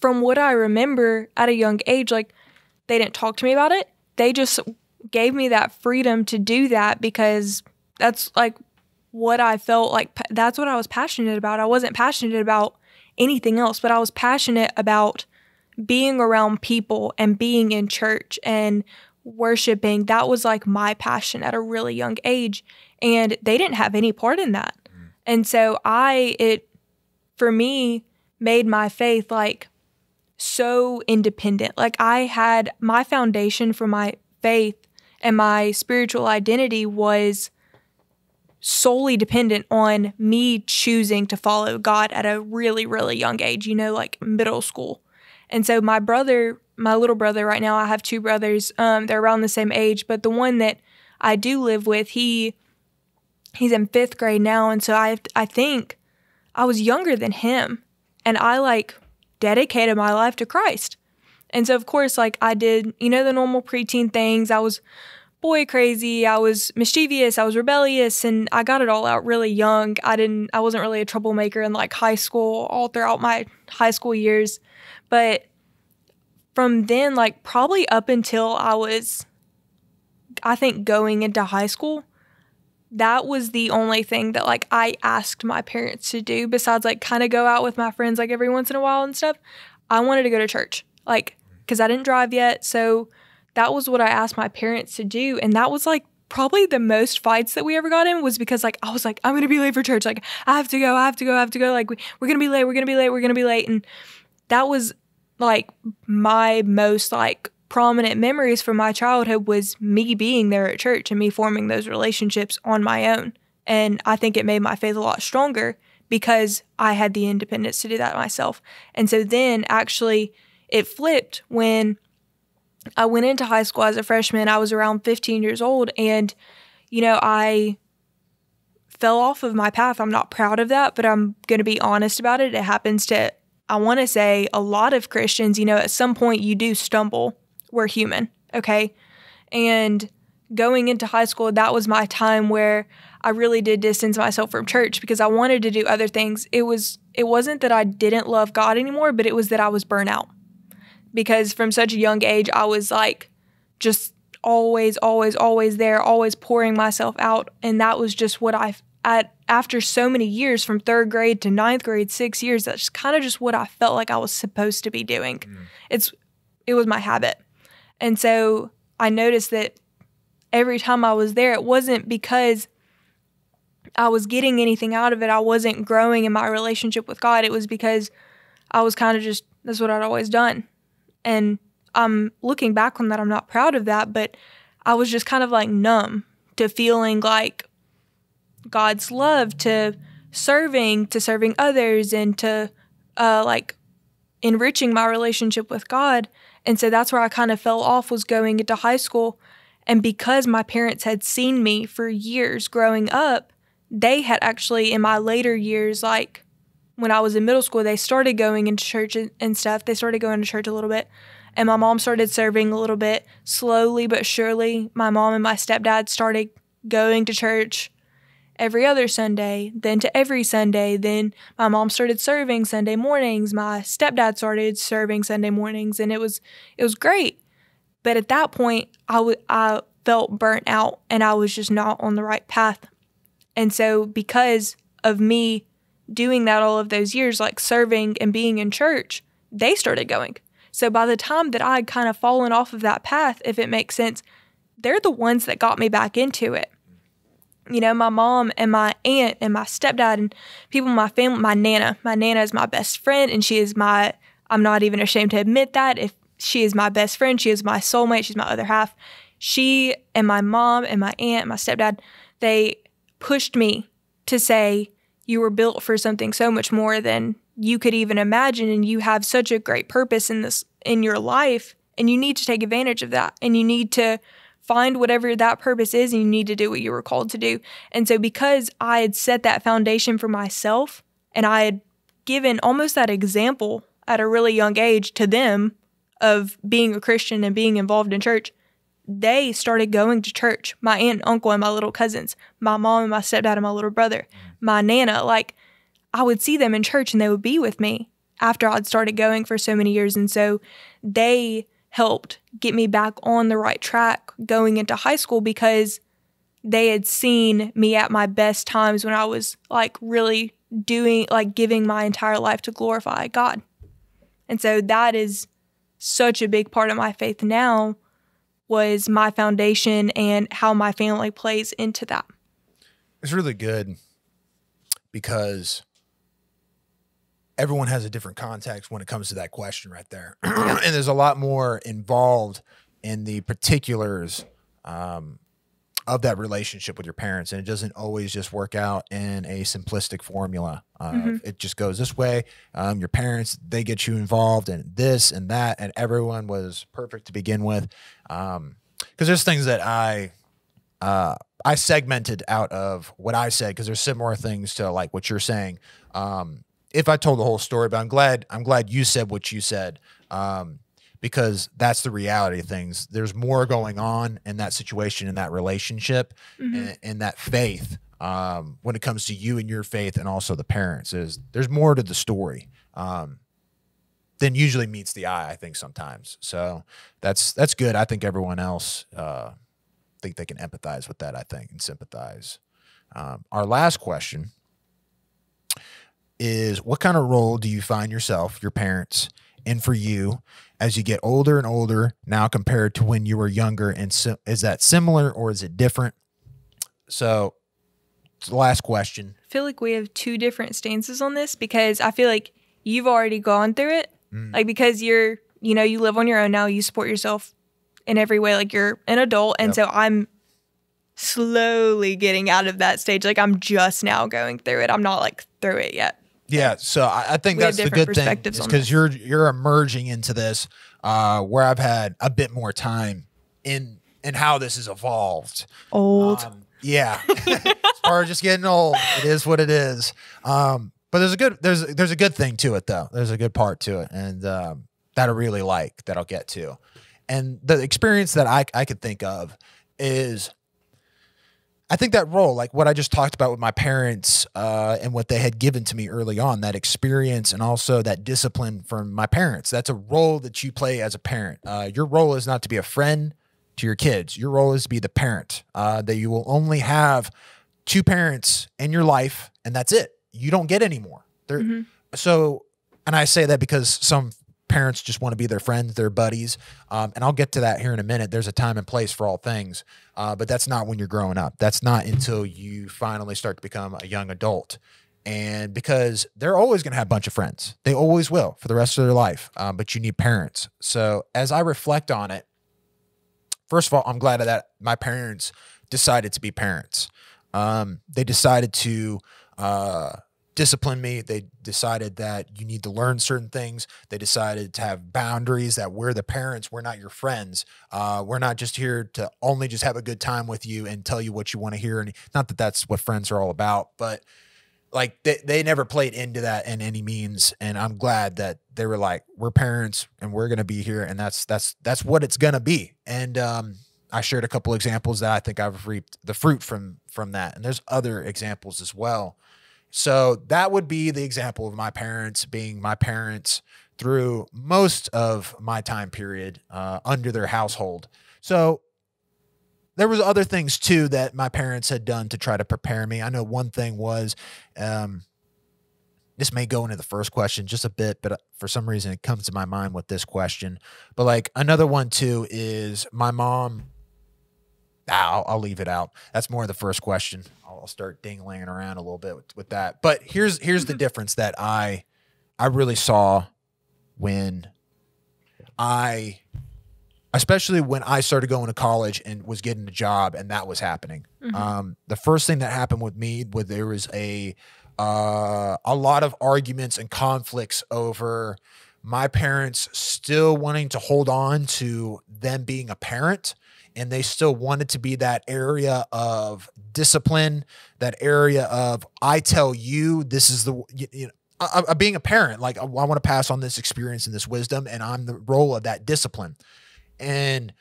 from what I remember at a young age, like they didn't talk to me about it. They just gave me that freedom to do that because that's like what I felt like. That's what I was passionate about. I wasn't passionate about anything else, but I was passionate about being around people and being in church and worshiping. That was like my passion at a really young age. And they didn't have any part in that. And so it for me made my faith like so independent. Like I had my foundation for my faith and my spiritual identity was solely dependent on me choosing to follow God at a really, really young age, you know, like middle school. And so my little brother right now, I have 2 brothers. They're around the same age, but the one that I do live with, he's in 5th grade now. And so I think I was younger than him and I like dedicated my life to Christ. And so of course, like I did, you know, the normal preteen things. I was boy crazy, I was mischievous, I was rebellious, and I got it all out really young. I wasn't really a troublemaker in like high school, all throughout my high school years. But from then, like probably up until I was, I think going into high school, that was the only thing that like I asked my parents to do besides like kind of go out with my friends like every once in a while and stuff. I wanted to go to church, like, because I didn't drive yet. So that was what I asked my parents to do. And that was like probably the most fights that we ever got in was because like, I was like, I'm going to be late for church. Like I have to go. Like we're going to be late. And that was like my most like prominent memories from my childhood was me being there at church and me forming those relationships on my own. And I think it made my faith a lot stronger because I had the independence to do that myself. And so then actually it flipped when I went into high school as a freshman. I was around 15 years old and, you know, I fell off of my path. I'm not proud of that, but I'm going to be honest about it. It happens to, I want to say, a lot of Christians. You know, at some point you do stumble. We're human, okay? And going into high school, that was my time where I really did distance myself from church because I wanted to do other things. It wasn't that I didn't love God anymore, but it was that I was burnt out. Because from such a young age, I was like just always there, always pouring myself out. And that was just what after so many years, from 3rd grade to 9th grade, 6 years, that's kind of just what I felt like I was supposed to be doing. It was my habit. And so I noticed that every time I was there, it wasn't because I was getting anything out of it. I wasn't growing in my relationship with God. It was because I was kind of just, that's what I'd always done. And I'm looking back on that, I'm not proud of that, but I was just kind of like numb to feeling like God's love, to serving others, and to like enriching my relationship with God. And so that's where I kind of fell off, was going into high school. And because my parents had seen me for years growing up, they had actually in my later years, like when I was in middle school, they started going into church and stuff. They started going to church a little bit. And my mom started serving a little bit. Slowly but surely, my mom and my stepdad started going to church every other Sunday, then to every Sunday. Then my mom started serving Sunday mornings. My stepdad started serving Sunday mornings. And it was great. But at that point, I felt burnt out and I was just not on the right path. And so because of me doing that all of those years, like serving and being in church, they started going. So by the time that I'd kind of fallen off of that path, if it makes sense, they're the ones that got me back into it. You know, my mom and my aunt and my stepdad and people in my family, my Nana is my best friend, and she is I'm not even ashamed to admit that. If she is my best friend, she is my soulmate, she's my other half. she and my mom and my aunt and my stepdad, they pushed me to say, you were built for something so much more than you could even imagine, and you have such a great purpose in your life, and you need to take advantage of that, and you need to find whatever that purpose is, and you need to do what you were called to do. And so because I had set that foundation for myself, and I had given almost that example at a really young age to them of being a Christian and being involved in church, they started going to church. My aunt and uncle and my little cousins, my mom and my stepdad and my little brother, my Nana, like I would see them in church and they would be with me after I'd started going for so many years. And so they helped get me back on the right track going into high school because they had seen me at my best times when I was like really doing, like giving my entire life to glorify God. And so that is such a big part of my faith now, was my foundation and how my family plays into that. It's really good because everyone has a different context when it comes to that question right there. And there's a lot more involved in the particulars of that relationship with your parents. And it doesn't always just work out in a simplistic formula. It just goes this way. Your parents, they get you involved in this and that, and everyone was perfect to begin with. Because there's things that I segmented out of what I said, because there's similar things to like what you're saying. If I told the whole story, but I'm glad you said what you said, because that's the reality of things. There's more going on in that situation, in that relationship, and that faith. When it comes to you and your faith, and also the parents, there's more to the story than usually meets the eye, I think, sometimes. So that's good. I think everyone else think they can empathize with that, I think, and sympathize. Our last question is, what kind of role do you find yourself, your parents, in for you as you get older and older now compared to when you were younger? And is that similar or is it different? So it's the last question. I feel like we have two different stances on this, because I feel like you've already gone through it. Like, because you live on your own now, you support yourself in every way, like you're an adult. And so I'm slowly getting out of that stage. Like, I'm just now going through it. I'm not like through it yet. Yeah, so I think that's the good thing, because you're emerging into this where I've had a bit more time in how this has evolved. Old. Yeah, as far as just getting old, it is what it is. But there's a good thing to it, though. There's a good part to it, and that I really like, that I'll get to. And the experience that I could think of is, I think that role, like what I just talked about with my parents and what they had given to me early on, that experience and also that discipline from my parents, that's a role that you play as a parent. Your role is not to be a friend to your kids. Your role is to be the parent, that you will only have two parents in your life, and that's it. You don't get any more. So, and I say that because some parents just want to be their friends, their buddies. And I'll get to that here in a minute. There's a time and place for all things. But that's not when you're growing up. That's not until you finally start to become a young adult. And because they're always going to have a bunch of friends. They always will for the rest of their life. But you need parents. So as I reflect on it, first of all, I'm glad that my parents decided to be parents. They decided to discipline me. They decided that you need to learn certain things. They decided to have boundaries, that we're the parents, we're not your friends. We're not just here to only just have a good time with you and tell you what you want to hear. And not that that's what friends are all about, but like they never played into that in any means. And I'm glad that they were like, we're parents and we're going to be here. And that's what it's going to be. And I shared a couple examples that I think I've reaped the fruit from that. And there's other examples as well. So that would be the example of my parents being my parents through most of my time period under their household. So there was other things too that my parents had done to try to prepare me. I know one thing was, this may go into the first question just a bit, but for some reason it comes to my mind with this question. But like another one too is my mom. I'll leave it out. That's more of the first question. I'll start dingling around a little bit with that. But here's the difference that I really saw when I especially when I started going to college and was getting a job and that was happening. The first thing that happened with me was there was a lot of arguments and conflicts over my parents still wanting to hold on to them being a parent, and they still wanted to be that area of discipline, that area of, I tell you, this is the, being a parent, like I want to pass on this experience and this wisdom, and I'm the role of that discipline. And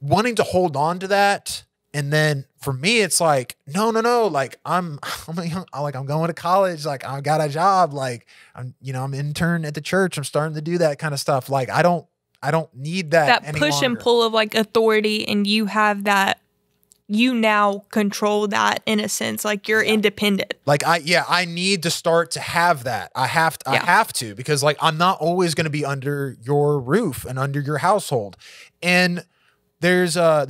wanting to hold on to that. And then for me, it's like, no. Like I'm going to college. Like I've got a job. Like I'm intern at the church. I'm starting to do that kind of stuff. Like I don't need that any push longer. And pull of like authority. And you have that, you now control that in a sense, like you're independent. Like I need to start to have that. I have to, because like, I'm not always going to be under your roof and under your household. And there's a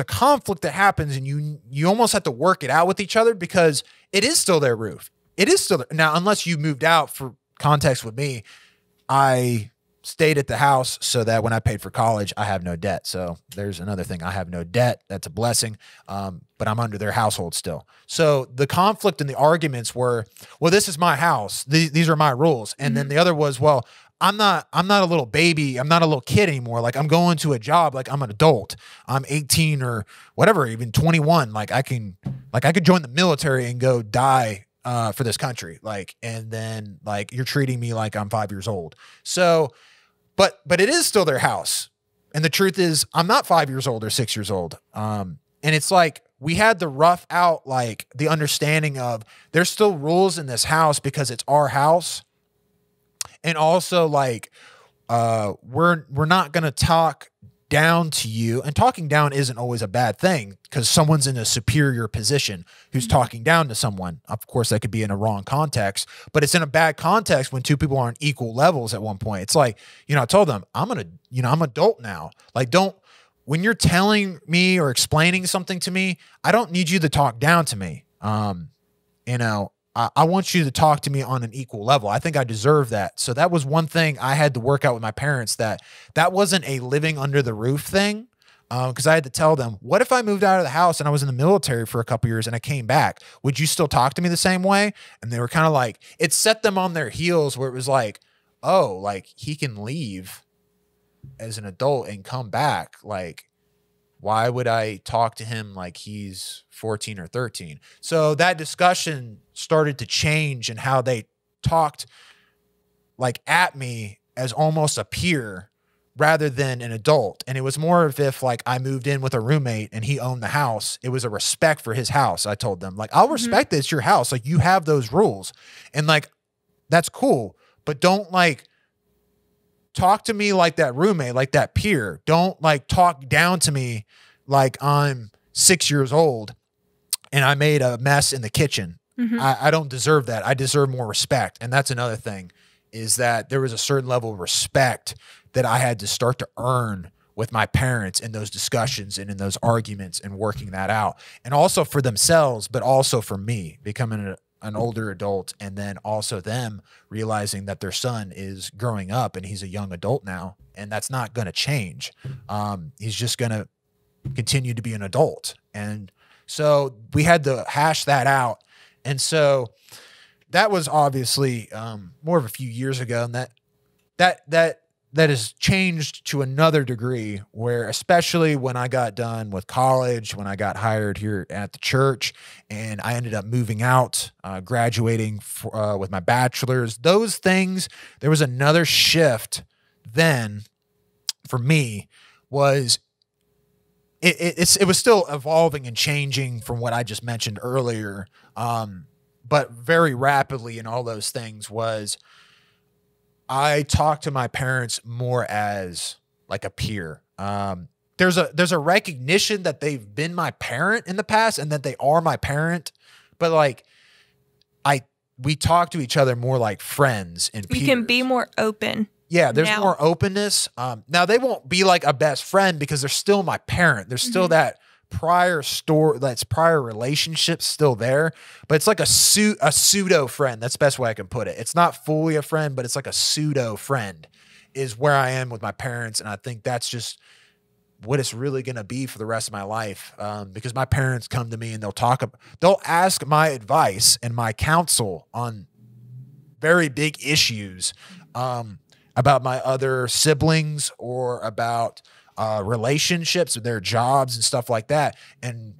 conflict that happens, and you almost have to work it out with each other, because it is still their roof. It is still now, unless you moved out. For context with me, I stayed at the house so that when I paid for college, I have no debt. So there's another thing. I have no debt. That's a blessing. But I'm under their household still. So the conflict and the arguments were, well, this is my house. These are my rules. And then the other was, well, I'm not a little baby. I'm not a little kid anymore. Like I'm going to a job. Like I'm an adult. I'm 18 or whatever, even 21. Like I could join the military and go die for this country. Like, and then like you're treating me like I'm 5 years old. So, but it is still their house. And the truth is I'm not 5 years old or 6 years old. And it's like, we had to rough out like the understanding of there's still rules in this house because it's our house. And also like, we're not going to talk down to you, and talking down isn't always a bad thing, because someone's in a superior position who's talking down to someone. Of course, that could be in a wrong context, but it's in a bad context when two people are on equal levels at one point. It's like, I told them I'm adult now. Like, when you're telling me or explaining something to me, I don't need you to talk down to me. I want you to talk to me on an equal level. I think I deserve that. So that was one thing I had to work out with my parents, that wasn't a living under the roof thing. Because I had to tell them, what if I moved out of the house and I was in the military for a couple years and I came back? Would you still talk to me the same way? And they were kind of like, it set them on their heels, where it was like, oh, like he can leave as an adult and come back. Like, why would I talk to him like he's 14 or 13? So that discussion started to change in how they talked like at me as almost a peer rather than an adult. And it was more of if like I moved in with a roommate and he owned the house, it was a respect for his house. I told them like, I'll respect that it's your house. Like you have those rules and like, that's cool, but don't like talk to me like that roommate, like that peer. Don't like talk down to me like I'm 6 years old and I made a mess in the kitchen. I don't deserve that. I deserve more respect. And that's another thing, is that there was a certain level of respect that I had to start to earn with my parents in those discussions and in those arguments and working that out. And also for themselves, but also for me becoming an older adult, and then also them realizing that their son is growing up and he's a young adult now, and that's not going to change. He's just going to continue to be an adult. And so we had to hash that out. And so that was obviously more of a few years ago, and that has changed to another degree, where especially when I got done with college, when I got hired here at the church, and I ended up moving out, graduating with my bachelor's, those things, there was another shift then for me. Was it was still evolving and changing from what I just mentioned earlier, but very rapidly in all those things was I talk to my parents more as like a peer. There's a recognition that they've been my parent in the past and that they are my parent, but like we talk to each other more like friends and peers. You can be more open. Yeah, there's more openness. Now they won't be like a best friend because they're still my parent. There's still that prior relationship still there, but it's like a pseudo friend. That's the best way I can put it. It's not fully a friend, but it's like a pseudo friend. is where I am with my parents. And I think that's just what it's really going to be for the rest of my life. Because my parents come to me and they'll ask my advice and my counsel on very big issues, about my other siblings or about relationships with their jobs and stuff like that. And,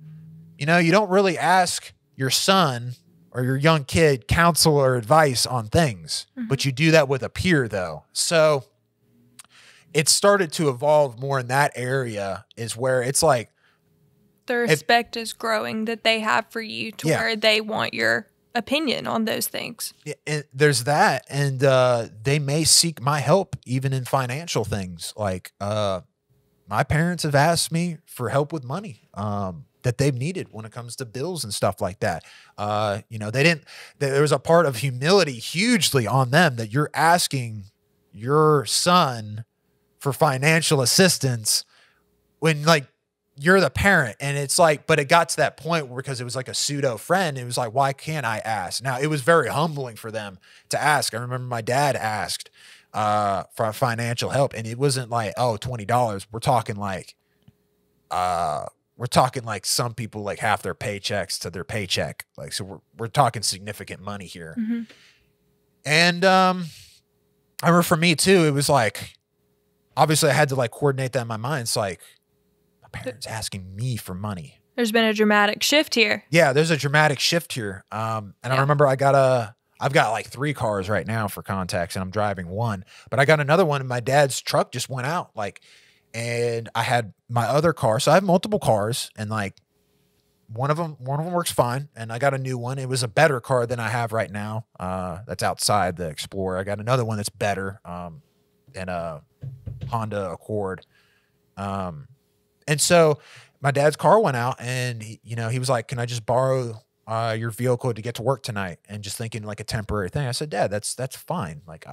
you know, you don't really ask your son or your young kid counsel or advice on things, but you do that with a peer though. So it started to evolve more in that area, is where it's like the respect is growing that they have for you to where they want your opinion on those things. And there's that. And they may seek my help even in financial things. Like my parents have asked me for help with money that they've needed when it comes to bills and stuff like that. You know, there was a part of humility hugely on them, that you're asking your son for financial assistance when, like, you're the parent. And it's like, but it got to that point where, because it was like a pseudo friend, it was like, why can't I ask? Now, it was very humbling for them to ask. I remember my dad asked for financial help, and it wasn't like, oh, $20. We're talking like some people, like half their paychecks to their paycheck. Like, so we're talking significant money here. And I remember for me too, it was like, obviously I had to like coordinate that in my mind. It's like, my parents asking me for money. There's been a dramatic shift here. Yeah, there's a dramatic shift here. And I remember I've got like 3 cars right now for context, and I'm driving one, but I got another one, and my dad's truck just went out. Like, and I had my other car. So I have multiple cars, and like one of them works fine. And I got a new one. It was a better car than I have right now. That's outside the Explorer. I got another one that's better, than a Honda Accord. And so my dad's car went out, and he was like, can I just borrow your vehicle to get to work tonight? And just thinking like a temporary thing. I said, Dad, that's fine. Like,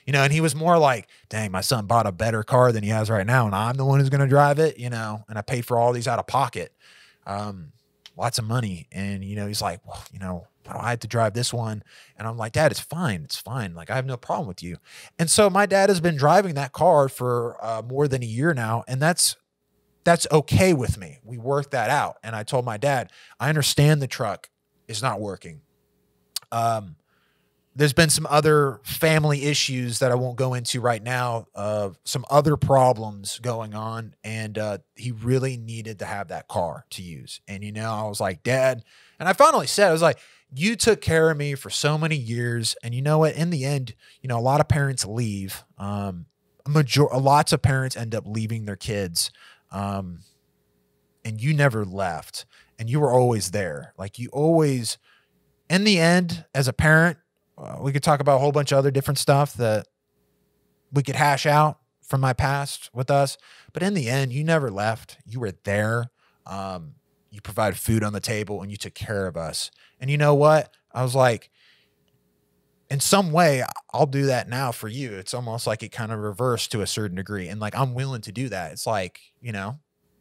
and he was more like, dang, my son bought a better car than he has right now, and I'm the one who's going to drive it, and I paid for all these out of pocket, lots of money. And, he's like, well, I had to drive this one. And I'm like, Dad, it's fine. It's fine. Like, I have no problem with you. And so my dad has been driving that car for more than a year now. And that's okay with me. We worked that out. And I told my dad, I understand the truck is not working. There's been some other family issues that I won't go into right now, some other problems going on, and he really needed to have that car to use. And, I was like, Dad, and I finally said, I was like, you took care of me for so many years, and you know what? In the end, a lot of parents leave. Lots of parents end up leaving their kids, and you never left, and you were always there. Like, you always, in the end, as a parent, we could talk about a whole bunch of other different stuff that we could hash out from my past with us. But in the end, you never left. You were there. You provided food on the table, and you took care of us. And you know what? I was like, in some way, I'll do that now for you. It's almost like it kind of reversed to a certain degree. And like, I'm willing to do that. It's like,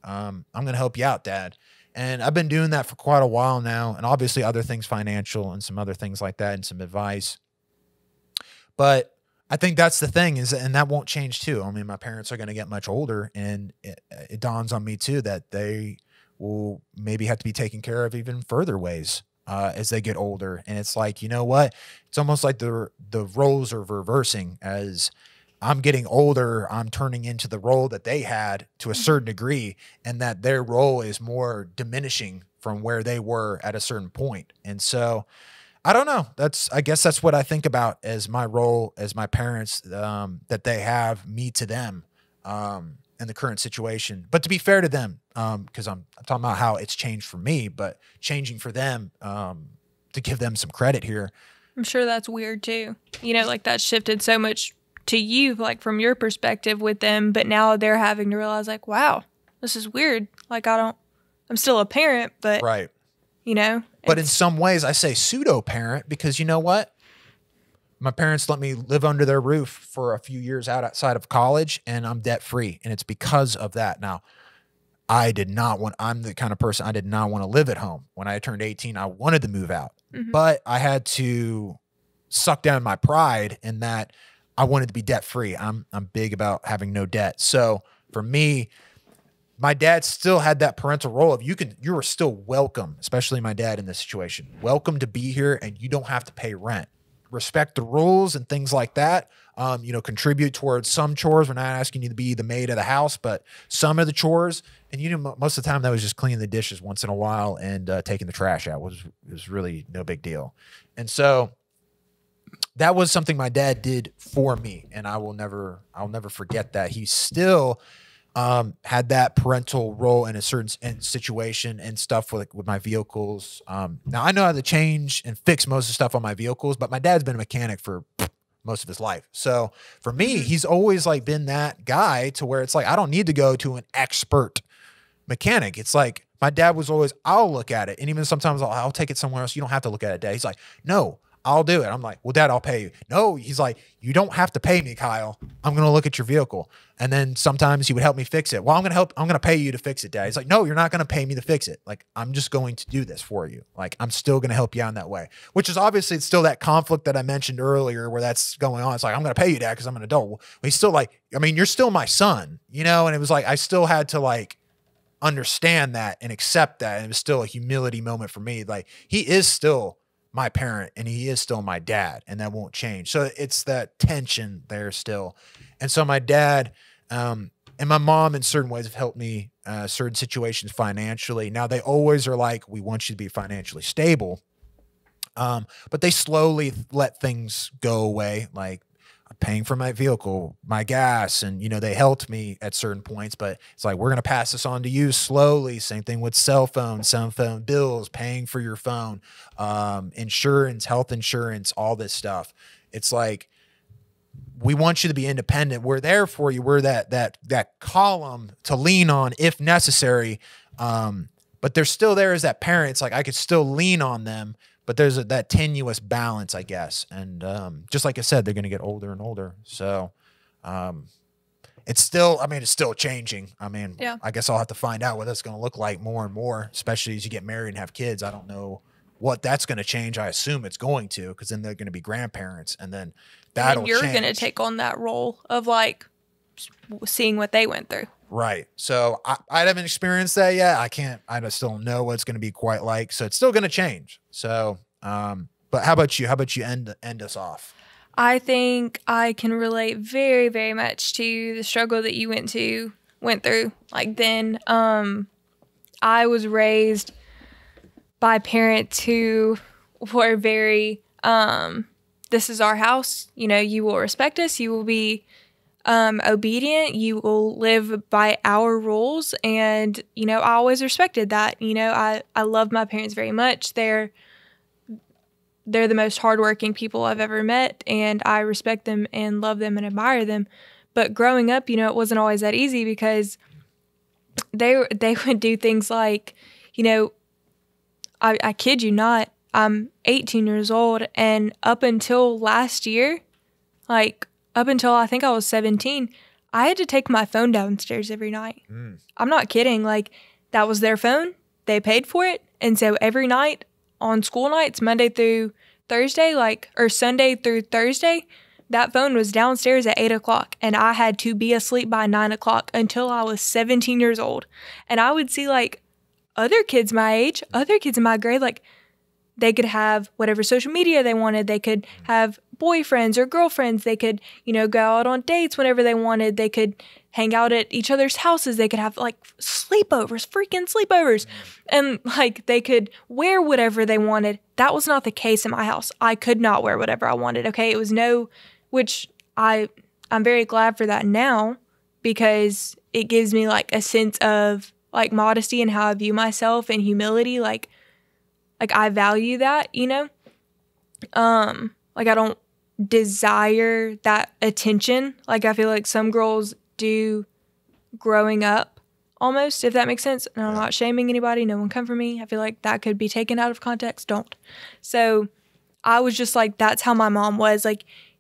I'm going to help you out, Dad. And I've been doing that for quite a while now. And obviously other things, financial and some other things like that, and some advice. But I think that's the thing, and that won't change too. I mean, my parents are going to get much older, and it dawns on me too that they will maybe have to be taken care of even further ways as they get older. And it's like, you know what? It's almost like the roles are reversing. As I'm getting older, I'm turning into the role that they had to a certain degree, and that their role is more diminishing from where they were at a certain point. And so I don't know. I guess that's what I think about as my role as my parents, that they have me to them in the current situation. But to be fair to them, because I'm talking about how it's changed for me, but changing for them, to give them some credit here. I'm sure that's weird too. Like that shifted so much to you, like from your perspective with them, but now they're having to realize like, wow, this is weird. Like, I'm still a parent, but right. But in some ways I say pseudo parent, because you know what? My parents let me live under their roof for a few years outside of college, and I'm debt free. And it's because of that. Now, I'm the kind of person, I did not want to live at home. When I turned 18, I wanted to move out, but I had to suck down my pride in that I wanted to be debt free. I'm big about having no debt. So for me, my dad still had that parental role of you are still welcome, especially my dad in this situation. Welcome to be here, and you don't have to pay rent. Respect the rules and things like that. Contribute towards some chores. We're not asking you to be the maid of the house, but some of the chores. And most of the time that was just cleaning the dishes once in a while and taking the trash out was really no big deal. And so that was something my dad did for me, and I'll never forget that. He still had that parental role in a certain situation and stuff with my vehicles. Now I know how to change and fix most of the stuff on my vehicles, but my dad's been a mechanic for most of his life. So for me, he's always like been that guy to where it's like, I don't need to go to an expert mechanic. It's like my dad was always, I'll look at it. And even sometimes I'll take it somewhere else. You don't have to look at it, Dad. He's like, no, I'll do it. I'm like, well, Dad, I'll pay you. No, he's like, you don't have to pay me, Kyle. I'm going to look at your vehicle. And then sometimes he would help me fix it. Well, I'm going to pay you to fix it, Dad. He's like, no, you're not going to pay me to fix it. Like, I'm just going to do this for you. Like, I'm still going to help you out in that way, which is obviously it's still that conflict that I mentioned earlier where that's going on. It's like, I'm going to pay you, Dad, because I'm an adult. Well, he's still like, I mean, you're still my son, and it was like, I still had to like understand that and accept that. And it was still a humility moment for me. Like, he is still my parent and he is still my dad, and that won't change. So it's that tension there still. And so my dad and my mom in certain ways have helped me certain situations financially. Now they always are like, we want you to be financially stable. But they slowly let things go away. Like, paying for my vehicle, my gas, and they helped me at certain points, but it's like, we're going to pass this on to you slowly. Same thing with cell phone bills, paying for your phone, insurance, health insurance, all this stuff. It's like, we want you to be independent. We're there for you. We're that column to lean on if necessary. But they're still there as that parent. It's like, I could still lean on them, but there's that tenuous balance, I guess. And just like I said, they're going to get older and older. So it's still changing. I mean, yeah. I guess I'll have to find out what that's going to look like more and more, especially as you get married and have kids. I don't know what that's going to change. I assume it's going to, because then they're going to be grandparents, and then that'll change. You're going to take on that role of like seeing what they went through. Right. So I haven't experienced that yet. I just don't know what it's going to be quite like. So it's still going to change. So, but how about you? How about you end us off? I think I can relate very, very much to the struggle that you went through. Like then, I was raised by parents who were very, this is our house. You will respect us. You will be obedient. You will live by our rules. And, I always respected that. I love my parents very much. They're the most hardworking people I've ever met, and I respect them and love them and admire them. But growing up, it wasn't always that easy, because they would do things like, I kid you not, I'm 18 years old, and up until last year, up until I think I was 17, I had to take my phone downstairs every night. I'm not kidding. Like, that was their phone. They paid for it. And so every night on school nights, Monday through Thursday, or Sunday through Thursday, that phone was downstairs at 8 o'clock. And I had to be asleep by 9 o'clock until I was 17 years old. And I would see other kids my age, other kids in my grade, they could have whatever social media they wanted. They could have boyfriends or girlfriends. They could, go out on dates whenever they wanted. They could hang out at each other's houses. They could have sleepovers, freaking sleepovers. And they could wear whatever they wanted. That was not the case in my house. I could not wear whatever I wanted. Okay. It was which I'm very glad for that now, because it gives me a sense of modesty and how I view myself, and humility. I value that, I don't desire that attention. I feel like some girls do growing up almost, if that makes sense. And I'm not shaming anybody. No one come for me. I feel like that could be taken out of context. Don't. So I was just that's how my mom was.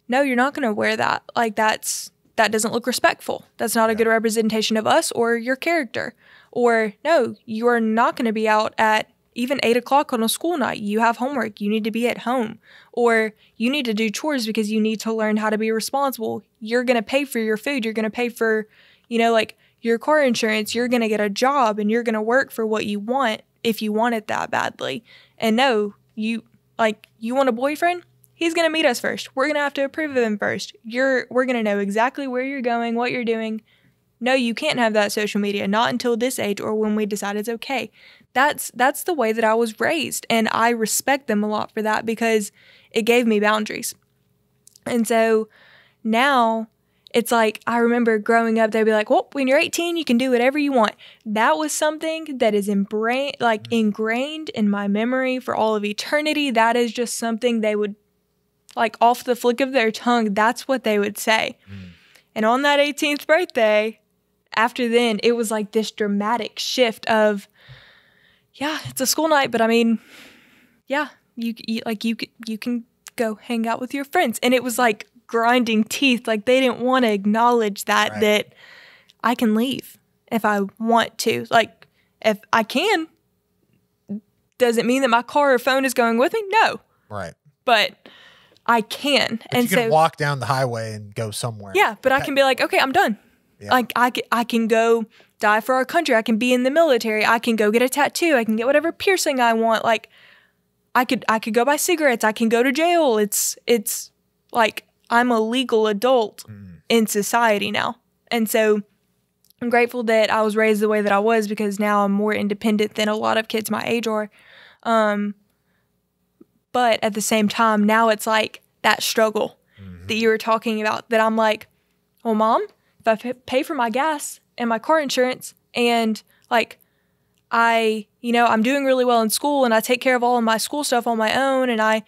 No, you're not going to wear that. That doesn't look respectful. That's not a good representation of us or your character. Or no, you are not going to be out at even 8 o'clock on a school night, you have homework, you need to be at home, or you need to do chores because you need to learn how to be responsible. You're going to pay for your food. You're going to pay for, like your car insurance. You're going to get a job and you're going to work for what you want if you want it that badly. And no, you want a boyfriend? He's going to meet us first. We're going to have to approve of him first. We're going to know exactly where you're going, what you're doing. No, you can't have that social media, not until this age or when we decide it's okay. That's the way that I was raised, and I respect them a lot for that because it gave me boundaries. And so now it's like, I remember growing up, they'd be like, well, when you're 18, you can do whatever you want. That was something that is ingrained in my memory for all of eternity. That is just something they would, like off the flick of their tongue, that's what they would say. And on that 18th birthday, after then, it was like this dramatic shift of, yeah, it's a school night, but I mean, yeah, you can go hang out with your friends. And it was like grinding teeth. Like they didn't want to acknowledge that I can leave if I want to. Like if I can, does it mean that my car or phone is going with me? No. Right. But I can. But and you can walk down the highway and go somewhere. Yeah, but I can be like, okay, I'm done. Yeah. Like I can go die for our country. I can be in the military. I can go get a tattoo. I can get whatever piercing I want. Like I could go buy cigarettes. I can go to jail. It's like I'm a legal adult in society now. And so I'm grateful that I was raised the way that I was because now I'm more independent than a lot of kids my age are. But at the same time, now it's like that struggle that you were talking about that I'm like, well, Mom, if I pay for my gas and my car insurance and like I'm doing really well in school and I take care of all of my school stuff on my own and I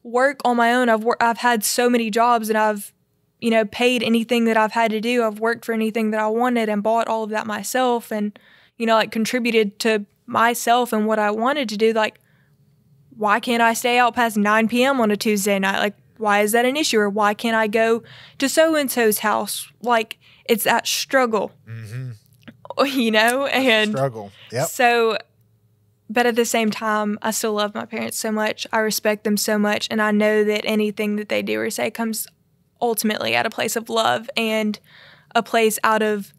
work on my own. I've had so many jobs and I've, paid anything that I've had to do. I've worked for anything that I wanted and bought all of that myself and, contributed to myself and what I wanted to do. Like, why can't I stay out past 9 p.m. on a Tuesday night? Like, why is that an issue? Or why can't I go to so-and-so's house? Like, it's that struggle, and struggle. Yep. So, but at the same time, I still love my parents so much. I respect them so much. And I know that anything that they do or say comes ultimately at a place of love and a place out of,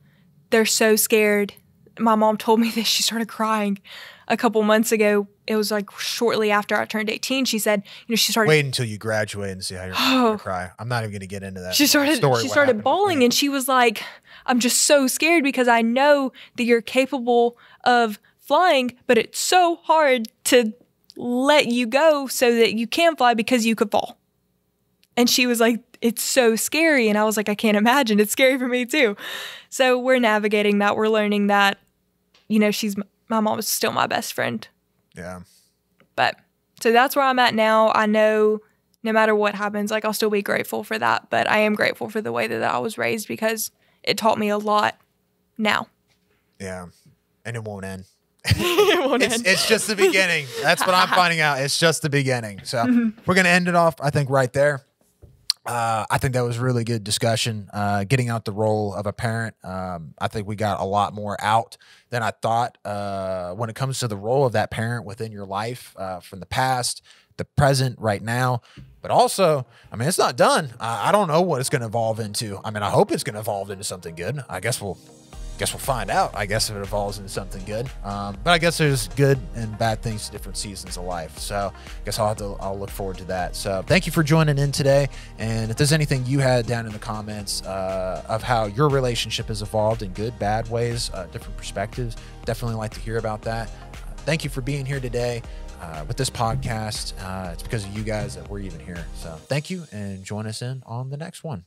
they're so scared. My mom told me that she started crying a couple months ago. It was like shortly after I turned 18. She said, she started. Wait until you graduate and see how you're going to cry. I'm not even going to get into that. She started bawling and she was like, I'm just so scared because I know that you're capable of flying, but it's so hard to let you go so that you can fly because you could fall. And she was like, it's so scary. And I was like, I can't imagine. It's scary for me too. So we're navigating that. We're learning that, my mom is still my best friend. Yeah. But so that's where I'm at now. I know no matter what happens, like I'll still be grateful for that. But I am grateful for the way that I was raised because it taught me a lot now. Yeah. And it won't end. It won't end. It's just the beginning. That's what I'm finding out. It's just the beginning. So we're going to end it off, I think, right there. I think that was really good discussion, getting out the role of a parent. I think we got a lot more out than I thought when it comes to the role of that parent within your life, from the past, the present, right now. But also, it's not done. I don't know what it's going to evolve into. I hope it's going to evolve into something good. I guess we'll find out, if it evolves into something good. But I guess there's good and bad things to different seasons of life. So I guess I'll look forward to that. So thank you for joining in today. And if there's anything you had down in the comments of how your relationship has evolved in good, bad ways, different perspectives, definitely like to hear about that. Thank you for being here today with this podcast. It's because of you guys that we're even here. So thank you and join us in on the next one.